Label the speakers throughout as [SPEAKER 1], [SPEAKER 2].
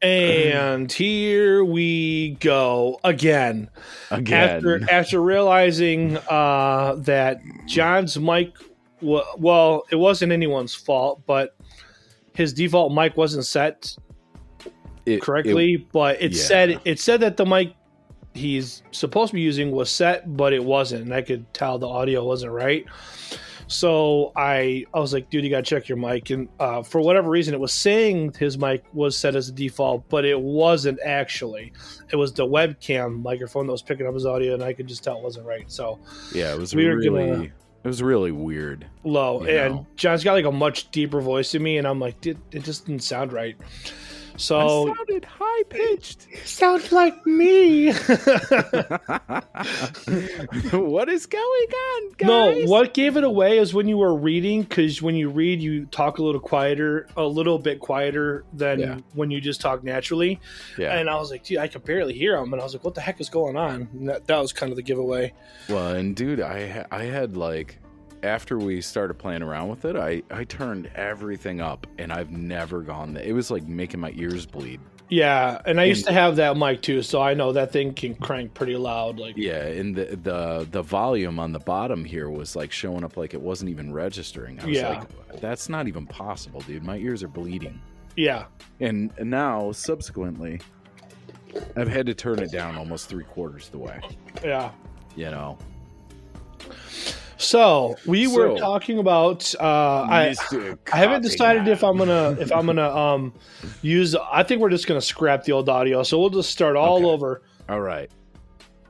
[SPEAKER 1] And here we go again.
[SPEAKER 2] Again.
[SPEAKER 1] After realizing that John's mic, well, it wasn't anyone's fault, but his default mic wasn't set correctly. But it said that the mic he's supposed to be using was set, but it wasn't, and I could tell the audio wasn't right. So I was like, dude, you gotta check your mic. And for whatever reason, it was saying his mic was set as a default, but it wasn't actually. It was the webcam microphone that was picking up his audio, and I could just tell it wasn't right. So
[SPEAKER 2] yeah, it was really weird.
[SPEAKER 1] Low. And John's got like a much deeper voice than me, and I'm like, it just didn't sound right. So
[SPEAKER 2] I sounded high pitched.
[SPEAKER 1] It sounds like me.
[SPEAKER 2] What is going on, guys?
[SPEAKER 1] No, what gave it away is when you were reading, because when you read, you talk a little bit quieter than when you just talk naturally. Yeah. And I was like, dude, I could barely hear him. And I was like, what the heck is going on? And that was kind of the giveaway.
[SPEAKER 2] Well, and dude, I had like, after we started playing around with it, I turned everything up, and I've never gone there. It was like making my ears bleed.
[SPEAKER 1] Yeah, and I used to have that mic too, so I know that thing can crank pretty loud. Like,
[SPEAKER 2] yeah, and the volume on the bottom here was like showing up like it wasn't even registering. I was like, that's not even possible, dude. My ears are bleeding.
[SPEAKER 1] Yeah.
[SPEAKER 2] And now, subsequently, I've had to turn it down almost 3/4 the way.
[SPEAKER 1] Yeah.
[SPEAKER 2] You know.
[SPEAKER 1] So we were talking about. I haven't decided if I'm gonna use. I think we're just gonna scrap the old audio, so we'll just start all over.
[SPEAKER 2] All right.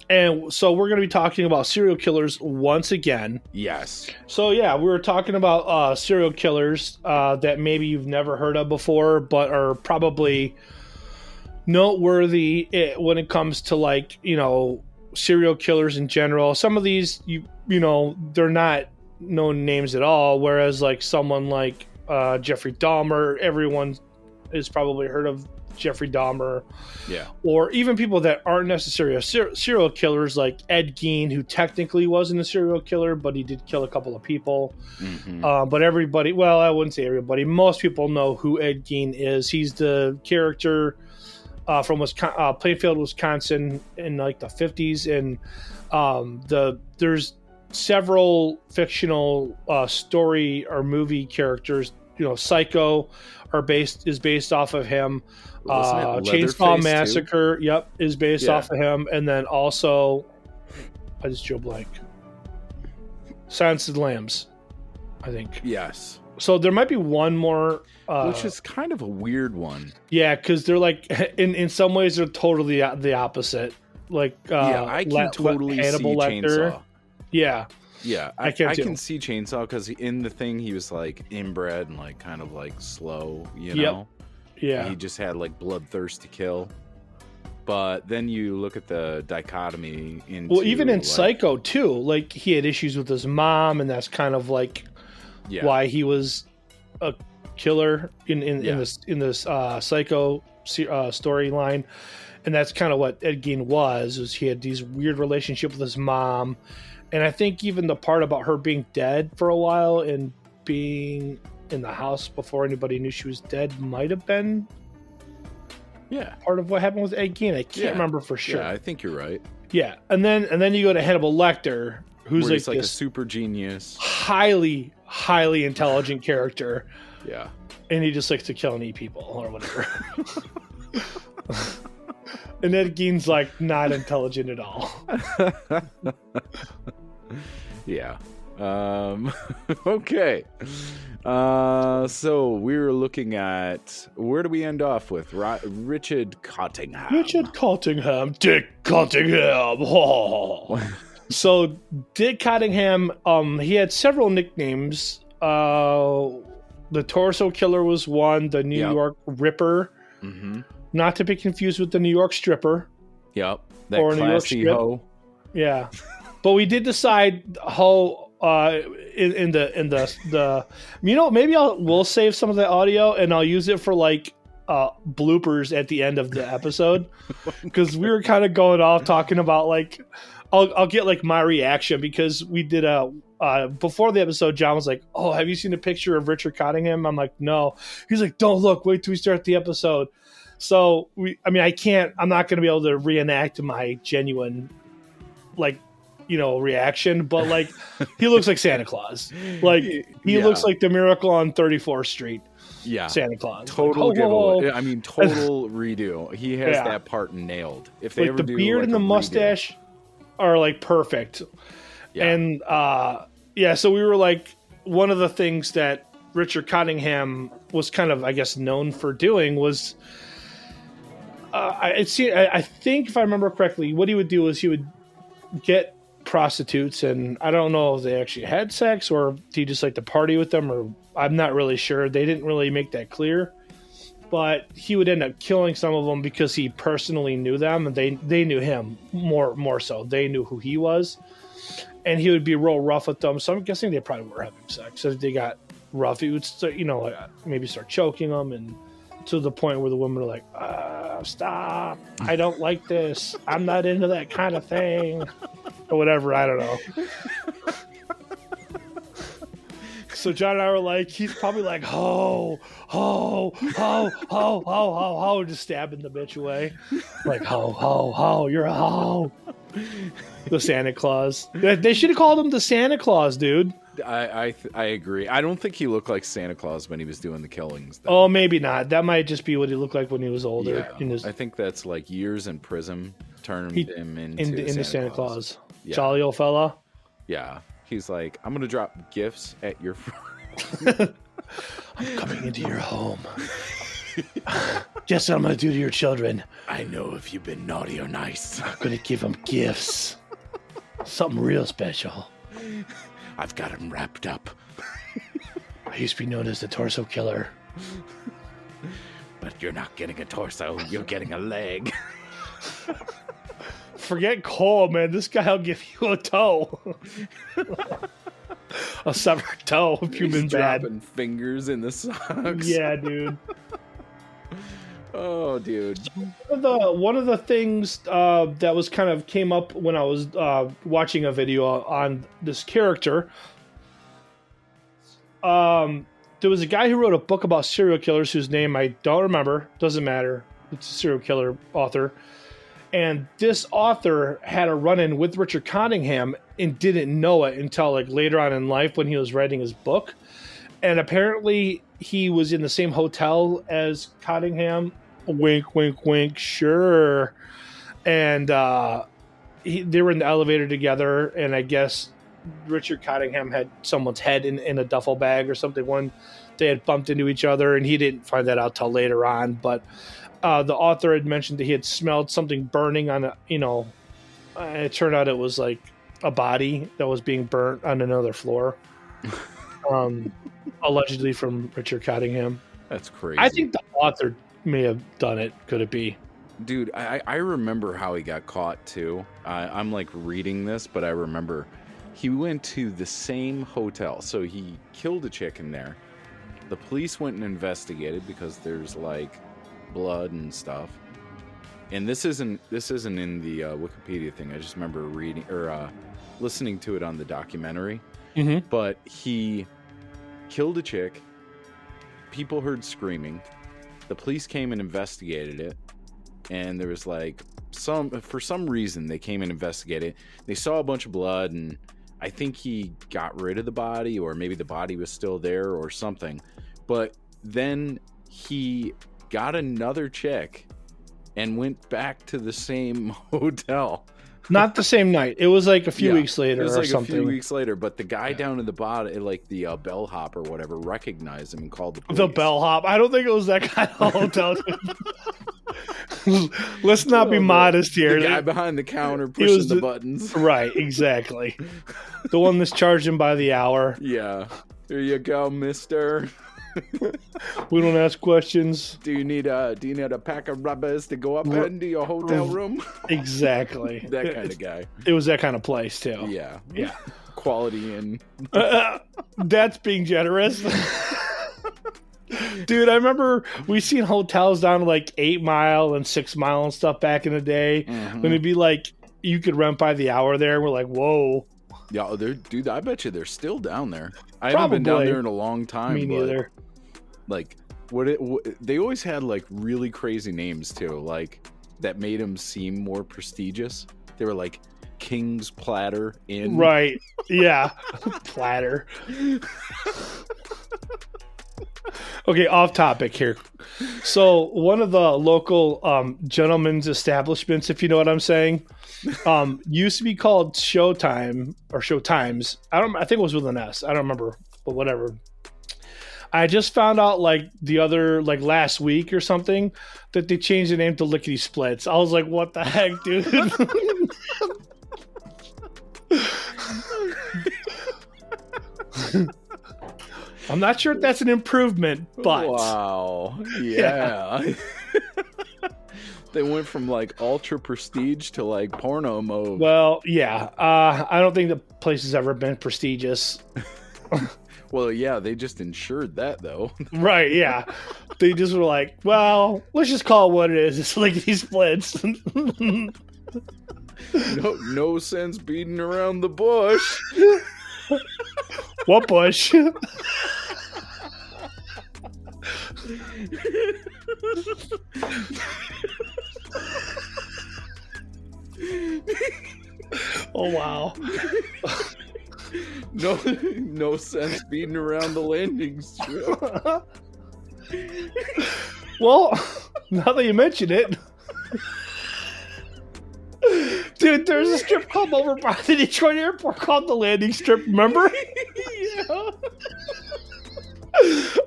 [SPEAKER 1] And so we're gonna be talking about serial killers once again.
[SPEAKER 2] Yes.
[SPEAKER 1] So yeah, we were talking about serial killers that maybe you've never heard of before, but are probably noteworthy when it comes to, like, serial killers in general. Some of these you know, they're not known names at all, whereas like someone like Jeffrey Dahmer, everyone has probably heard of Jeffrey Dahmer.
[SPEAKER 2] Yeah. Or
[SPEAKER 1] even people that aren't necessarily serial killers, like Ed Gein, who technically wasn't a serial killer, but he did kill a couple of people. Mm-hmm. But everybody, well, I wouldn't say everybody, most people know who Ed Gein is. He's the character from Plainfield, Wisconsin in like the 50s. And there's several fictional story or movie characters. Psycho is based off of him. Chainsaw Massacre, too? Is based off of him. And then also, I just drew a blank. Silence of the Lambs, I think.
[SPEAKER 2] Yes.
[SPEAKER 1] So there might be one more.
[SPEAKER 2] Which is kind of a weird one.
[SPEAKER 1] Yeah, because they're like, in some ways, they're totally the opposite. Like,
[SPEAKER 2] I can totally
[SPEAKER 1] Hannibal
[SPEAKER 2] see
[SPEAKER 1] Lecter.
[SPEAKER 2] Chainsaw.
[SPEAKER 1] Yeah.
[SPEAKER 2] Yeah, I can see Chainsaw because in the thing he was like inbred and like kind of like slow, you know?
[SPEAKER 1] Yeah.
[SPEAKER 2] He just had like bloodthirst to kill. But then you look at the dichotomy into...
[SPEAKER 1] Well, even in Psycho too, like he had issues with his mom, and that's kind of like why he was a killer in this Psycho storyline. And that's kind of what Ed Gein was he had these weird relationships with his mom. And I think even the part about her being dead for a while and being in the house before anybody knew she was dead might have been part of what happened with Ed Gein. I can't remember for sure.
[SPEAKER 2] Yeah, I think you're right.
[SPEAKER 1] Yeah, and then you go to Hannibal Lecter, who's like
[SPEAKER 2] a super genius,
[SPEAKER 1] highly intelligent character.
[SPEAKER 2] Yeah,
[SPEAKER 1] and he just likes to kill and eat people or whatever. And Ed Gein's like not intelligent at all.
[SPEAKER 2] Yeah. Okay. So we were looking at, where do we end off with? Richard Cottingham.
[SPEAKER 1] Dick Cottingham. Oh. So Dick Cottingham, he had several nicknames. The Torso Killer was one. The New York Ripper. Mm-hmm. Not to be confused with the New York Stripper.
[SPEAKER 2] Yep. That or classy New York hoe.
[SPEAKER 1] Yeah. But we did decide how in the maybe we'll save some of the audio and I'll use it for like bloopers at the end of the episode, because we were kind of going off talking about like I'll get like my reaction, because we did before the episode, John was like, "Oh, have you seen a picture of Richard Cottingham?" I'm like, "No." He's like, "Don't look. Wait till we start the episode." So I'm not going to be able to reenact my genuine, like, reaction, but like, he looks like Santa Claus. Like, he looks like the Miracle on 34th Street.
[SPEAKER 2] Yeah,
[SPEAKER 1] Santa Claus.
[SPEAKER 2] Total
[SPEAKER 1] like,
[SPEAKER 2] giveaway. I mean, total redo. He has that part nailed. If they
[SPEAKER 1] like
[SPEAKER 2] ever
[SPEAKER 1] the
[SPEAKER 2] do
[SPEAKER 1] beard
[SPEAKER 2] like
[SPEAKER 1] and the mustache are like perfect. Yeah. And so we were like, one of the things that Richard Cottingham was kind of, I guess, known for doing was, I think if I remember correctly, what he would do is he would get prostitutes, and I don't know if they actually had sex or if he just liked to party with them, or I'm not really sure. They didn't really make that clear, but he would end up killing some of them because he personally knew them, and they knew him more so. They knew who he was, and he would be real rough with them. So I'm guessing they probably were having sex. So if they got rough, he would start, maybe start choking them, and to the point where the women are like, stop, I don't like this, I'm not into that kind of thing, or whatever. I don't know. So John and I were like, he's probably like, ho, just stabbing the bitch away. Like, ho, you're a ho. The Santa Claus. They should have called him the Santa Claus, dude.
[SPEAKER 2] I agree. I don't think he looked like Santa Claus when he was doing the killings, though.
[SPEAKER 1] Oh, maybe not. That might just be what he looked like when he was older.
[SPEAKER 2] Yeah. I think that's like years in prison turned him into
[SPEAKER 1] Santa Claus.
[SPEAKER 2] Yeah.
[SPEAKER 1] Jolly old fella.
[SPEAKER 2] Yeah. He's like, I'm going to drop gifts at your
[SPEAKER 1] I'm coming into your home. Guess what I'm going to do to your children?
[SPEAKER 2] I know if you've been naughty or nice.
[SPEAKER 1] I'm going to give them gifts. Something real special.
[SPEAKER 2] I've got him wrapped up.
[SPEAKER 1] I used to be known as the torso killer.
[SPEAKER 2] But you're not getting a torso, you're getting a leg.
[SPEAKER 1] Forget Cole, man. This guy will give you a toe. A severed toe if you've been bad.
[SPEAKER 2] Dropping fingers in the socks.
[SPEAKER 1] Yeah, dude.
[SPEAKER 2] Oh, dude.
[SPEAKER 1] One of the things that was kind of came up when I was watching a video on this character. There was a guy who wrote a book about serial killers whose name I don't remember. Doesn't matter. It's a serial killer author. And this author had a run-in with Richard Cottingham and didn't know it until like later on in life when he was writing his book. And apparently he was in the same hotel as Cottingham. Wink, wink, wink. Sure. And they were in the elevator together. And I guess Richard Cottingham had someone's head in a duffel bag or something when they had bumped into each other. And he didn't find that out till later on. But the author had mentioned that he had smelled something burning on it turned out it was like a body that was being burnt on another floor. Allegedly from Richard Cottingham.
[SPEAKER 2] That's crazy.
[SPEAKER 1] I think the author may have done it. Could it be?
[SPEAKER 2] Dude, I remember how he got caught too. I'm like reading this, but I remember he went to the same hotel. So he killed a chick in there. The police went and investigated because there's like blood and stuff. And this isn't in the Wikipedia thing. I just remember reading or listening to it on the documentary.
[SPEAKER 1] Mm-hmm.
[SPEAKER 2] But he killed a chick. People heard screaming. The police came and investigated it. And there was like for some reason they came and investigated it. They saw a bunch of blood, and I think he got rid of the body, or maybe the body was still there or something. But then he got another chick and went back to the same hotel.
[SPEAKER 1] Not the same night. It was like a few weeks later,
[SPEAKER 2] it was like
[SPEAKER 1] something.
[SPEAKER 2] a few weeks later, but the guy down in the bottom, like the bellhop or whatever, recognized him and called the police.
[SPEAKER 1] The bellhop. I don't think it was that kind of hotel. Let's not be modest here.
[SPEAKER 2] The guy behind the counter pushing the buttons.
[SPEAKER 1] Right, exactly. The one that's charging by the hour.
[SPEAKER 2] Yeah. Here you go, mister.
[SPEAKER 1] We don't ask questions.
[SPEAKER 2] Do you need a pack of rubbers to go up into your hotel room?
[SPEAKER 1] Exactly.
[SPEAKER 2] That kind of guy.
[SPEAKER 1] It was that kind of place too.
[SPEAKER 2] Yeah. Quality and
[SPEAKER 1] that's being generous. Dude, I remember we seen hotels down to like 8 Mile and 6 Mile and stuff back in the day.
[SPEAKER 2] Mm-hmm.
[SPEAKER 1] When it'd be like you could rent by the hour there. And we're like, whoa.
[SPEAKER 2] Yeah, dude, I bet you they're still down there. I haven't been down there in a long time.
[SPEAKER 1] Me neither.
[SPEAKER 2] Like, They always had like really crazy names too, like that made them seem more prestigious. They were like King's Platter Inn.
[SPEAKER 1] Right. Yeah. Platter. Okay, off topic here. So one of the local gentlemen's establishments, if you know what I'm saying, used to be called Showtime or Showtimes. I think it was with an S. I don't remember, but whatever. I just found out like last week or something that they changed the name to Lickety Splits. I was like, what the heck, dude? I'm not sure if that's an improvement, but
[SPEAKER 2] wow, yeah. They went from like ultra prestige to like porno mode.
[SPEAKER 1] Well, yeah. I don't think the place has ever been prestigious.
[SPEAKER 2] Well, yeah, they just insured that though.
[SPEAKER 1] Right, yeah. They just were like, well, let's just call it what it is. It's Lickety Splits.
[SPEAKER 2] No sense beating around the bush.
[SPEAKER 1] What bush? Oh wow.
[SPEAKER 2] No sense beating around the landing strip.
[SPEAKER 1] Well, now that you mention it, dude, there's a strip club over by the Detroit airport called the Landing Strip. Remember?
[SPEAKER 2] Yeah.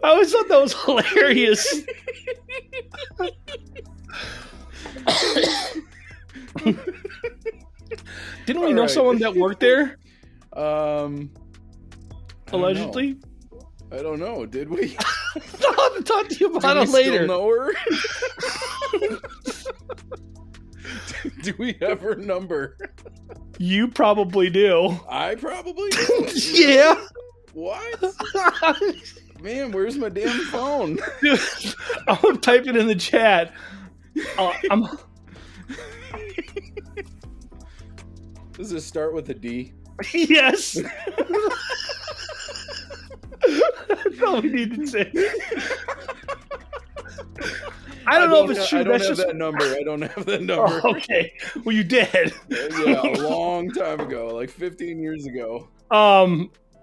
[SPEAKER 1] I always thought that was hilarious. Didn't we know someone that worked there? Allegedly.
[SPEAKER 2] I don't know. Did we?
[SPEAKER 1] I'll have to talk to you about it later.
[SPEAKER 2] Still know her? Do we have her number?
[SPEAKER 1] You probably do.
[SPEAKER 2] I probably do.
[SPEAKER 1] Yeah.
[SPEAKER 2] What? Man, where's my damn phone?
[SPEAKER 1] Dude, I'm gonna type it in the chat.
[SPEAKER 2] Does this start with a D?
[SPEAKER 1] Yes. That's all we need to say. I don't know if it's true.
[SPEAKER 2] I don't have that number. I don't have that number.
[SPEAKER 1] Oh, okay. Well, you did.
[SPEAKER 2] Yeah, a long time ago, like 15 years ago.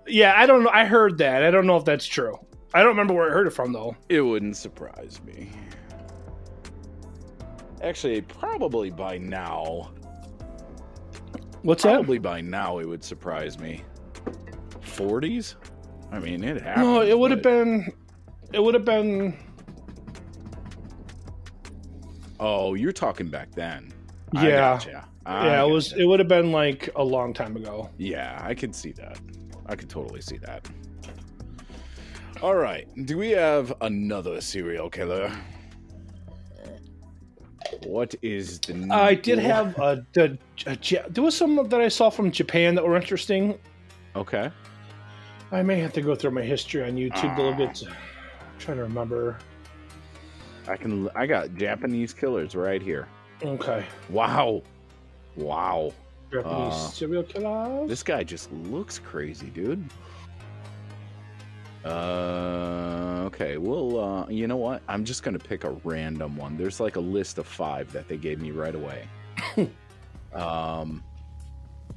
[SPEAKER 1] Yeah, I don't know. I heard that. I don't know if that's true. I don't remember where I heard it from, though.
[SPEAKER 2] It wouldn't surprise me. Actually, probably by now.
[SPEAKER 1] What's
[SPEAKER 2] Probably by now it would surprise me. 40s? I mean, it happened.
[SPEAKER 1] No, it would have been. It would have been.
[SPEAKER 2] Oh, you're talking back then.
[SPEAKER 1] Yeah.
[SPEAKER 2] I gotcha.
[SPEAKER 1] Yeah, it was. It would have been like a long time ago.
[SPEAKER 2] Yeah, I could see that. I could totally see that. All right. Do we have another serial killer? What is the?
[SPEAKER 1] I did have there was some that I saw from Japan that were interesting.
[SPEAKER 2] Okay.
[SPEAKER 1] I may have to go through my history on YouTube to look at. I'm trying to remember.
[SPEAKER 2] I got Japanese killers right here.
[SPEAKER 1] Okay.
[SPEAKER 2] Wow.
[SPEAKER 1] Japanese serial killers.
[SPEAKER 2] This guy just looks crazy, dude. Okay. Well, you know what? I'm just gonna pick a random one. There's like a list of 5 that they gave me right away.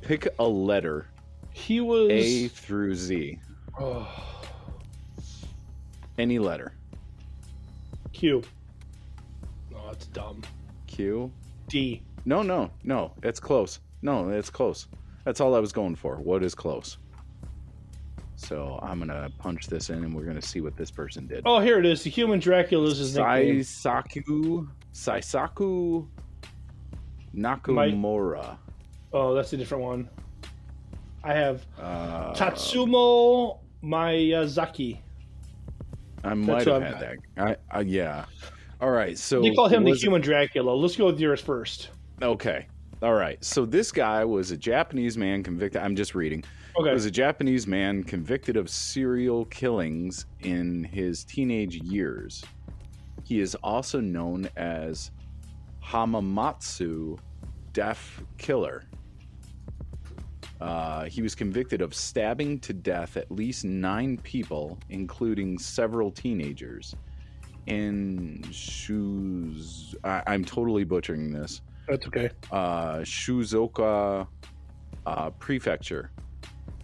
[SPEAKER 2] Pick a letter.
[SPEAKER 1] He was
[SPEAKER 2] A through Z.
[SPEAKER 1] Oh.
[SPEAKER 2] Any letter.
[SPEAKER 1] Q. No, that's dumb.
[SPEAKER 2] Q.
[SPEAKER 1] D.
[SPEAKER 2] No. That's close. No, that's close. That's all I was going for. What is close? So I'm gonna punch this in, and we're gonna see what this person did.
[SPEAKER 1] Oh, here it is. The human Dracula is his nickname.
[SPEAKER 2] Saisaku Nakamura.
[SPEAKER 1] Oh, that's a different one. I have Tatsumo Miyazaki.
[SPEAKER 2] I might have had that. Yeah. All right. So
[SPEAKER 1] they call him the human Dracula. Let's go with yours first.
[SPEAKER 2] Okay. All right. So this guy was a Japanese man convicted. I'm just reading.
[SPEAKER 1] Okay.
[SPEAKER 2] Was a Japanese man convicted of serial killings in his teenage years. He is also known as Hamamatsu Deaf Killer. He was convicted of stabbing to death at least 9 people, including several teenagers. in shoes. I'm totally butchering this.
[SPEAKER 1] That's okay.
[SPEAKER 2] Shizuoka Prefecture.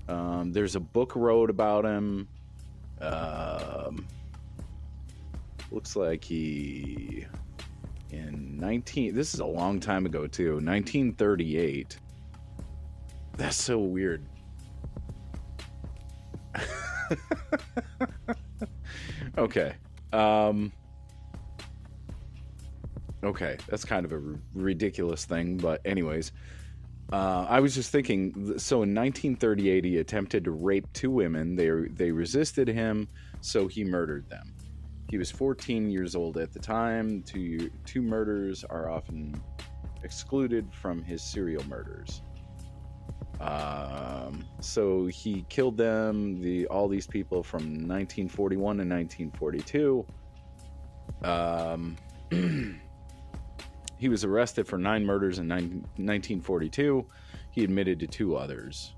[SPEAKER 2] There's a book wrote about him. Looks like he this is a long time ago too, 1938. That's so weird. Okay. Okay, that's kind of a ridiculous thing, but anyways, I was just thinking, so in 1938 he attempted to rape 2 women. They resisted him, so he murdered them. He was 14 years old at the time. Two murders are often excluded from his serial murders. So he killed them, all these people from 1941 to 1942. He was arrested for 9 murders in 1942. He admitted to 2 others.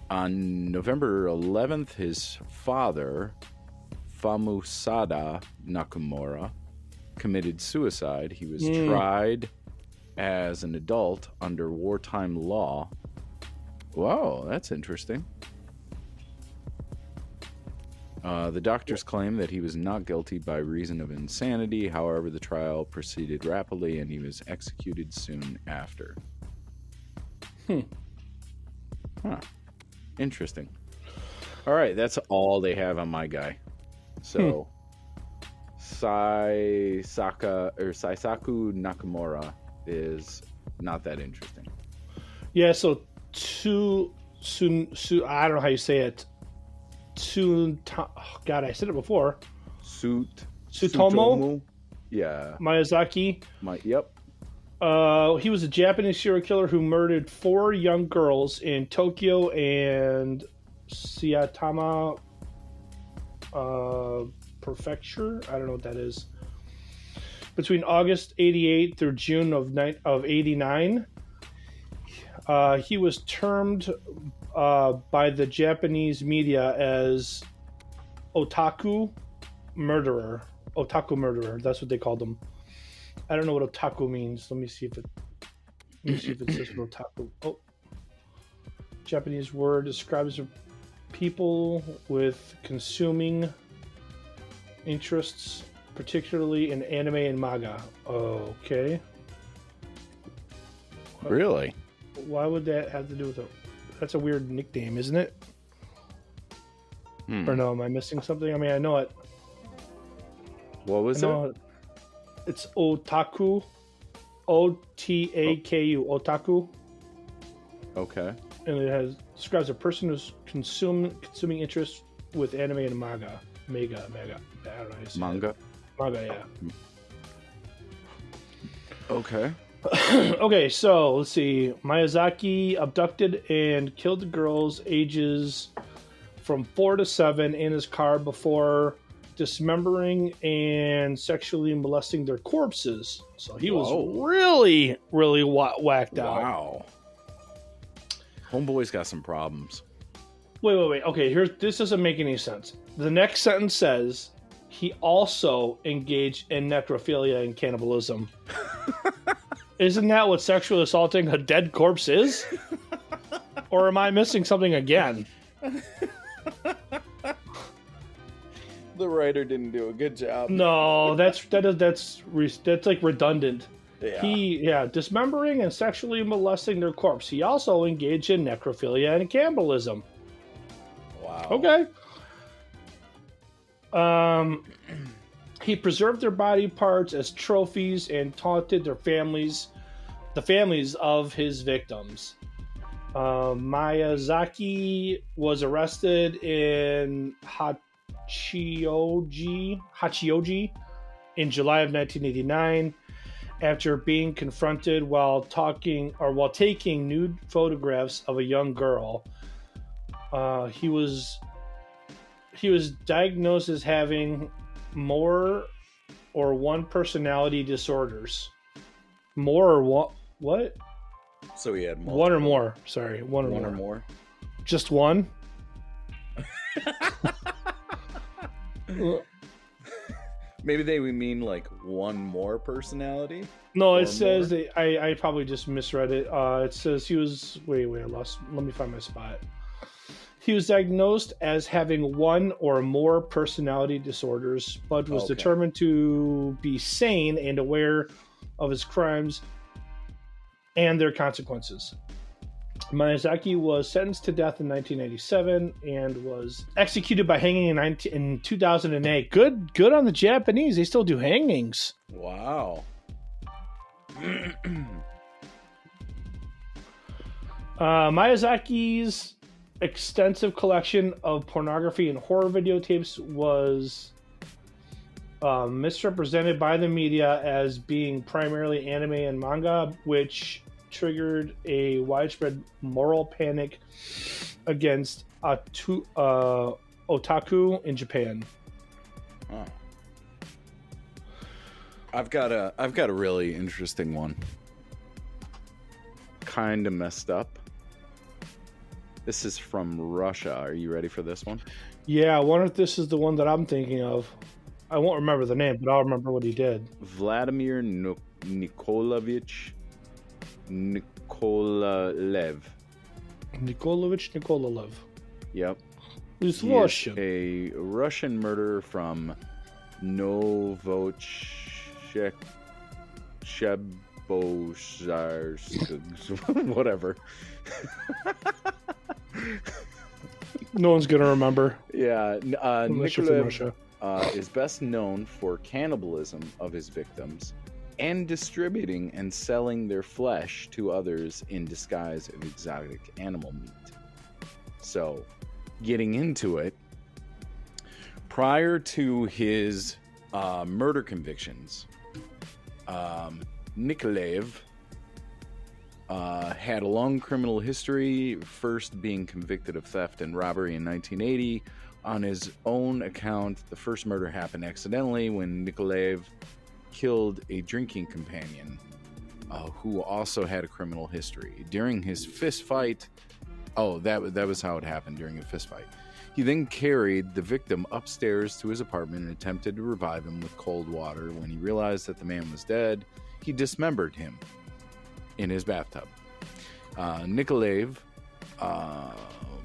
[SPEAKER 2] On November 11th, his father, Famusada Nakamura, committed suicide. He was tried as an adult under wartime law. Wow, that's interesting. The doctors claimed that he was not guilty by reason of insanity. However, the trial proceeded rapidly and he was executed soon after. Huh. Interesting. All right, that's all they have on my guy. So, Saisaku Nakamura is not that interesting.
[SPEAKER 1] Yeah, so I don't know how you say it. God, I said it before. Tsutomu?
[SPEAKER 2] Yeah.
[SPEAKER 1] Miyazaki.
[SPEAKER 2] Yep.
[SPEAKER 1] He was a Japanese serial killer who murdered 4 young girls in Tokyo and Saitama Prefecture. I don't know what that is. Between August 88 through June of 89. He was termed by the Japanese media as otaku murderer. That's what they called him. I don't know what otaku means. Let me see if it says what otaku. Oh, Japanese word describes people with consuming interests, particularly in anime and manga. Okay.
[SPEAKER 2] Really?
[SPEAKER 1] Why would that have to do with it? That's a weird nickname, isn't it? Or no, am I missing something? I mean, I know it.
[SPEAKER 2] What was it?
[SPEAKER 1] It's otaku. Otaku. Otaku.
[SPEAKER 2] Okay.
[SPEAKER 1] And it describes a person who's consuming interest with anime and manga. Mega. I don't know how to say
[SPEAKER 2] Manga?
[SPEAKER 1] it. Manga, yeah.
[SPEAKER 2] Okay.
[SPEAKER 1] Okay, so let's see. Miyazaki abducted and killed the girls ages from 4 to 7 in his car before dismembering and sexually molesting their corpses. So he was really, really whacked out.
[SPEAKER 2] Wow. Homeboy's got some problems.
[SPEAKER 1] Wait. Okay, this doesn't make any sense. The next sentence says he also engaged in necrophilia and cannibalism. Isn't that what sexually assaulting a dead corpse is? Or am I missing something again?
[SPEAKER 2] The writer didn't do a good job.
[SPEAKER 1] No, that's like redundant.
[SPEAKER 2] Yeah.
[SPEAKER 1] Dismembering and sexually molesting their corpse. He also engaged in necrophilia and cannibalism.
[SPEAKER 2] Wow.
[SPEAKER 1] Okay. He preserved their body parts as trophies and taunted the families of his victims. Miyazaki was arrested in Hachioji in July of 1989 after being confronted while taking nude photographs of a young girl. He was diagnosed as having more or one personality disorders. More or what?
[SPEAKER 2] So he had multiple.
[SPEAKER 1] One or more. Sorry, one or more. Just one?
[SPEAKER 2] Maybe they would mean like one more personality.
[SPEAKER 1] No, it says I probably just misread it. It says he was wait, I lost. Let me find my spot. He was diagnosed as having one or more personality disorders, but was determined to be sane and aware of his crimes and their consequences. Miyazaki was sentenced to death in 1987 and was executed by hanging in 2008. Good on the Japanese. They still do hangings.
[SPEAKER 2] Wow.
[SPEAKER 1] Miyazaki's extensive collection of pornography and horror videotapes was misrepresented by the media as being primarily anime and manga, which triggered a widespread moral panic against otaku in Japan.
[SPEAKER 2] Oh. I've got a really interesting one. Kind of messed up. This is from Russia. Are you ready for this one?
[SPEAKER 1] Yeah, I wonder if this is the one that I'm thinking of. I won't remember the name, but I'll remember what he did.
[SPEAKER 2] Vladimir Nikolaevich Nikolaev.
[SPEAKER 1] Nikolaev.
[SPEAKER 2] Yep.
[SPEAKER 1] He's Russian.
[SPEAKER 2] A Russian murderer from Novochek Shebozharsk. Whatever.
[SPEAKER 1] No one's gonna remember.
[SPEAKER 2] Yeah, Nikolaev is best known for cannibalism of his victims and distributing and selling their flesh to others in disguise of exotic animal meat. So, getting into it, prior to his murder convictions, Nikolaev had a long criminal history, first being convicted of theft and robbery in 1980. On his own account, the first murder happened accidentally when Nikolaev killed a drinking companion who also had a criminal history. During his fist fight, that was how it happened, during a fist fight. He then carried the victim upstairs to his apartment and attempted to revive him with cold water. When he realized that the man was dead, he dismembered him in his bathtub. Nikolaev,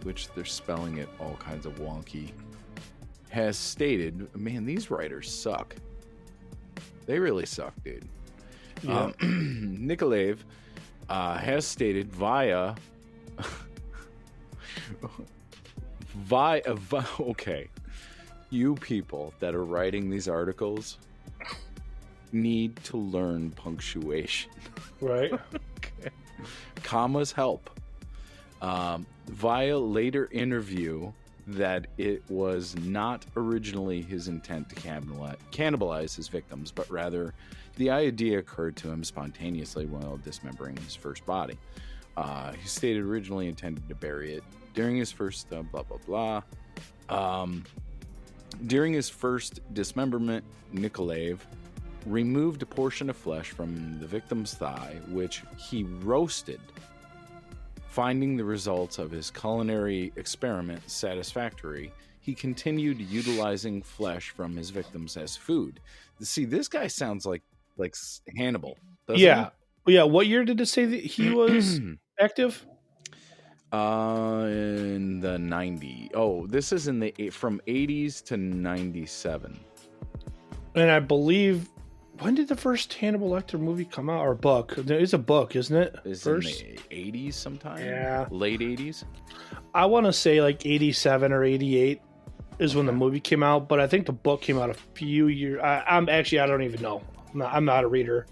[SPEAKER 2] which they're spelling it all kinds of wonky, has stated, man, these writers suck. They really suck, dude. Yeah. Nikolaev has stated via okay, you people that are writing these articles need to learn punctuation.
[SPEAKER 1] Right.
[SPEAKER 2] Okay. Commas help. Via later interview that it was not originally his intent to cannibalize his victims, but rather the idea occurred to him spontaneously while dismembering his first body. He stated originally intended to bury it. During his first during his first dismemberment, Nikolaev removed a portion of flesh from the victim's thigh, which he roasted. Finding the results of his culinary experiment satisfactory, he continued utilizing flesh from his victims as food. See, this guy sounds like Hannibal, doesn't he?
[SPEAKER 1] Yeah. What year did it say that he was active?
[SPEAKER 2] In the 90s. Oh, this is from 80s to 97.
[SPEAKER 1] And I believe, when did the first Hannibal Lecter movie come out, or book? It's a book, isn't it?
[SPEAKER 2] It's
[SPEAKER 1] first?
[SPEAKER 2] in the 80s sometime?
[SPEAKER 1] Yeah.
[SPEAKER 2] Late 80s?
[SPEAKER 1] I want to say like 87 or 88 is when the movie came out, but I think the book came out a few years. I don't even know. I'm not a reader.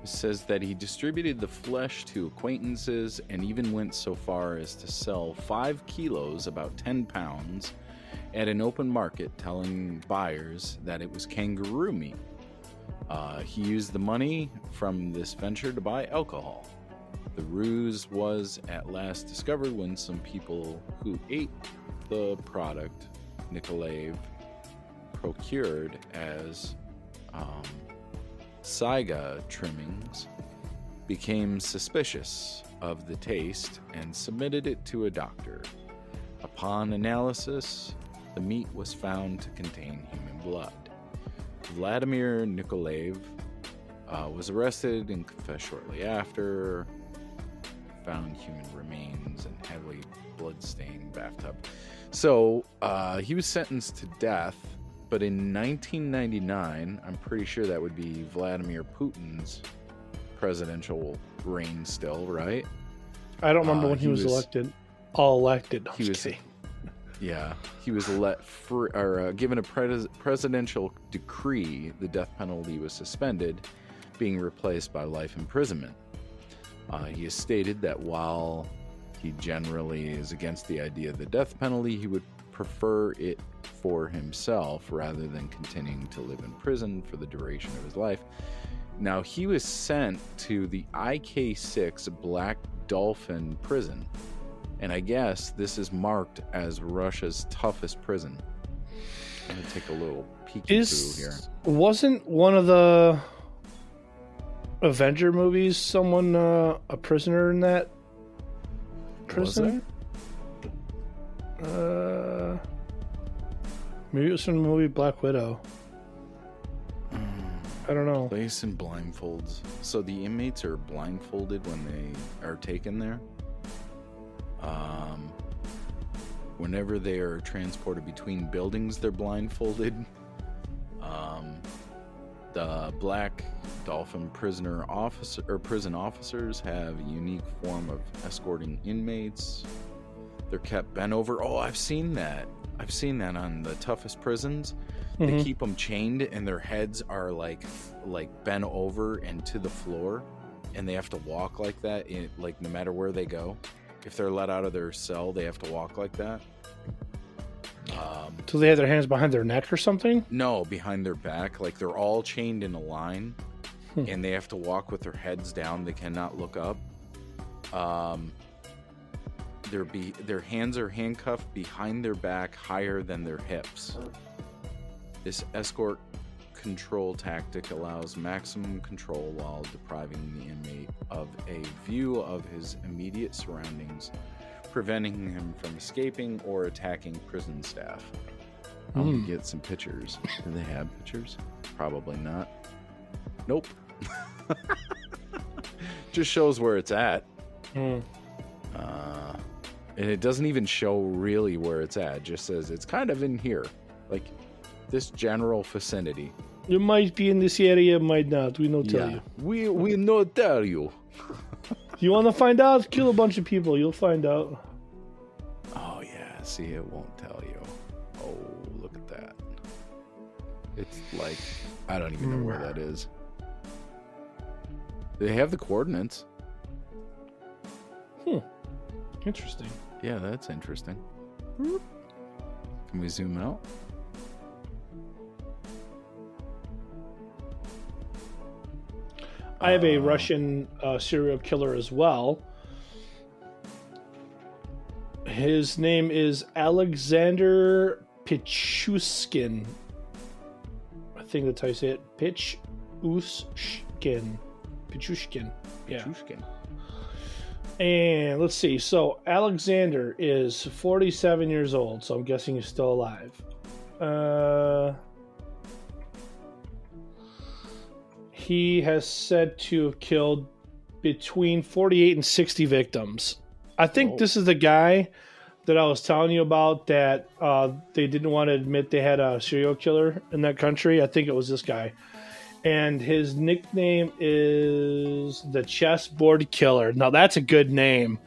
[SPEAKER 2] It says that he distributed the flesh to acquaintances and even went so far as to sell 5 kilos, about 10 pounds, at an open market, telling buyers that it was kangaroo meat. He used the money from this venture to buy alcohol. The ruse was at last discovered when some people who ate the product Nikolaev procured as Saiga trimmings became suspicious of the taste and submitted it to a doctor. Upon analysis, the meat was found to contain human blood. Vladimir Nikolaev was arrested and confessed shortly after. Found human remains in heavily blood-stained bathtub. So he was sentenced to death, but in 1999, I'm pretty sure that would be Vladimir Putin's presidential reign still, right?
[SPEAKER 1] I don't remember when he was elected. All elected.
[SPEAKER 2] He was kidding. Yeah, he was given a presidential decree. The death penalty was suspended, being replaced by life imprisonment. He has stated that while he generally is against the idea of the death penalty, he would prefer it for himself rather than continuing to live in prison for the duration of his life. Now, he was sent to the IK6 Black Dolphin prison, and I guess this is marked as Russia's toughest prison. I'm going to take a little peeky through here.
[SPEAKER 1] Wasn't one of the Avenger movies someone a prisoner in that prison? Maybe it was from the movie Black Widow. I don't know.
[SPEAKER 2] Place in blindfolds. So the inmates are blindfolded when they are taken there. Whenever they are transported between buildings, they're blindfolded. The Black Dolphin prison officers have a unique form of escorting inmates. They're kept bent over. Oh, I've seen that. I've seen that on the toughest prisons. They keep them chained, and their heads are like bent over and to the floor, and they have to walk like that. Like no matter where they go, if they're let out of their cell, they have to walk like that.
[SPEAKER 1] Do they have their hands behind their neck or something?
[SPEAKER 2] No, behind their back. Like they're all chained in a line, and they have to walk with their heads down. They cannot look up. Their hands are handcuffed behind their back, higher than their hips. This escort control tactic allows maximum control while depriving the inmate of a view of his immediate surroundings, preventing him from escaping or attacking prison staff. I'll get some pictures. Do they have pictures? Probably not. Nope. Just shows where it's at. And it doesn't even show really where it's at. It just says it's kind of in here. Like this general vicinity.
[SPEAKER 1] It might be in this area, might not. We don't tell you.
[SPEAKER 2] We not tell you.
[SPEAKER 1] You want to find out? Kill a bunch of people. You'll find out.
[SPEAKER 2] Oh, yeah. See, it won't tell you. Oh, look at that. It's like, I don't even know where that is. They have the coordinates.
[SPEAKER 1] Interesting.
[SPEAKER 2] Yeah, that's interesting. Can we zoom out?
[SPEAKER 1] I have a Russian serial killer as well. His name is Alexander Pichushkin. I think that's how you say it. Pichushkin. Yeah.
[SPEAKER 2] Pichushkin.
[SPEAKER 1] And let's see. So Alexander is 47 years old, so I'm guessing he's still alive. He has said to have killed between 48 and 60 victims. I think this is the guy that I was telling you about that they didn't want to admit they had a serial killer in that country. I think it was this guy. And his nickname is the Chessboard Killer. Now that's a good name.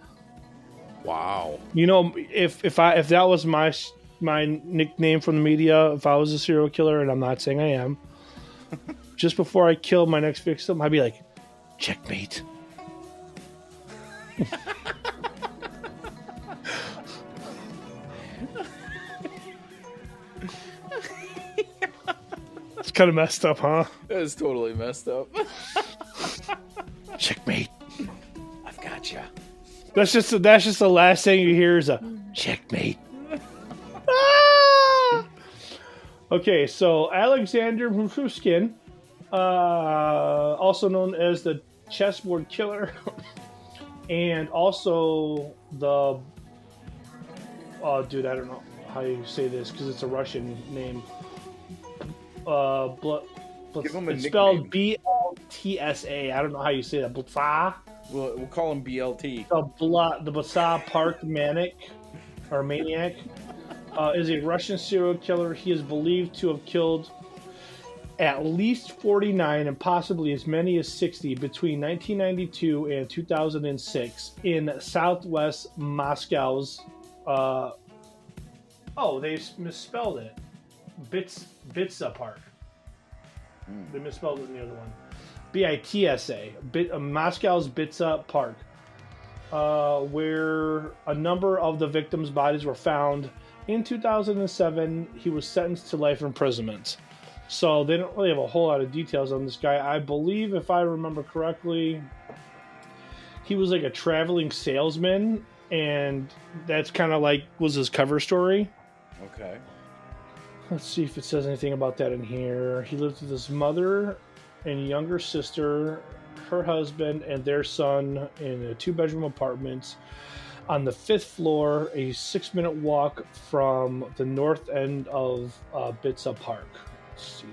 [SPEAKER 2] Wow.
[SPEAKER 1] You know, if that was my nickname from the media, if I was a serial killer, and I'm not saying I am, just before I kill my next victim, I'd be like, checkmate. It's kind of messed up, huh?
[SPEAKER 2] That's totally messed up.
[SPEAKER 1] Checkmate.
[SPEAKER 2] I've got you.
[SPEAKER 1] That's just the last thing you hear is a checkmate. Ah! Okay, so Alexander Pichushkin, also known as the Chessboard Killer, and also the I don't know. how you say this because it's a Russian name.
[SPEAKER 2] Give him a
[SPEAKER 1] It's
[SPEAKER 2] nickname.
[SPEAKER 1] spelled Bltsa. I don't know how you say that. Bltsa.
[SPEAKER 2] We'll call him BLT.
[SPEAKER 1] The Basa Park Maniac is a Russian serial killer. He is believed to have killed at least 49 and possibly as many as 60 between 1992 and 2006 in southwest Moscow's. They misspelled it. Bitsa Park. They misspelled it in the other one. Bitsa. Moscow's Bitsa Park, where a number of the victims' bodies were found. In 2007, he was sentenced to life imprisonment. So they don't really have a whole lot of details on this guy. I believe, if I remember correctly, he was like a traveling salesman, and that's kind of like was his cover story.
[SPEAKER 2] Okay.
[SPEAKER 1] Let's see if it says anything about that in here. He lived with his mother and younger sister, her husband, and their son in a 2-bedroom apartment on the 5th floor, a 6-minute walk from the north end of Bitsa Park. Let's see.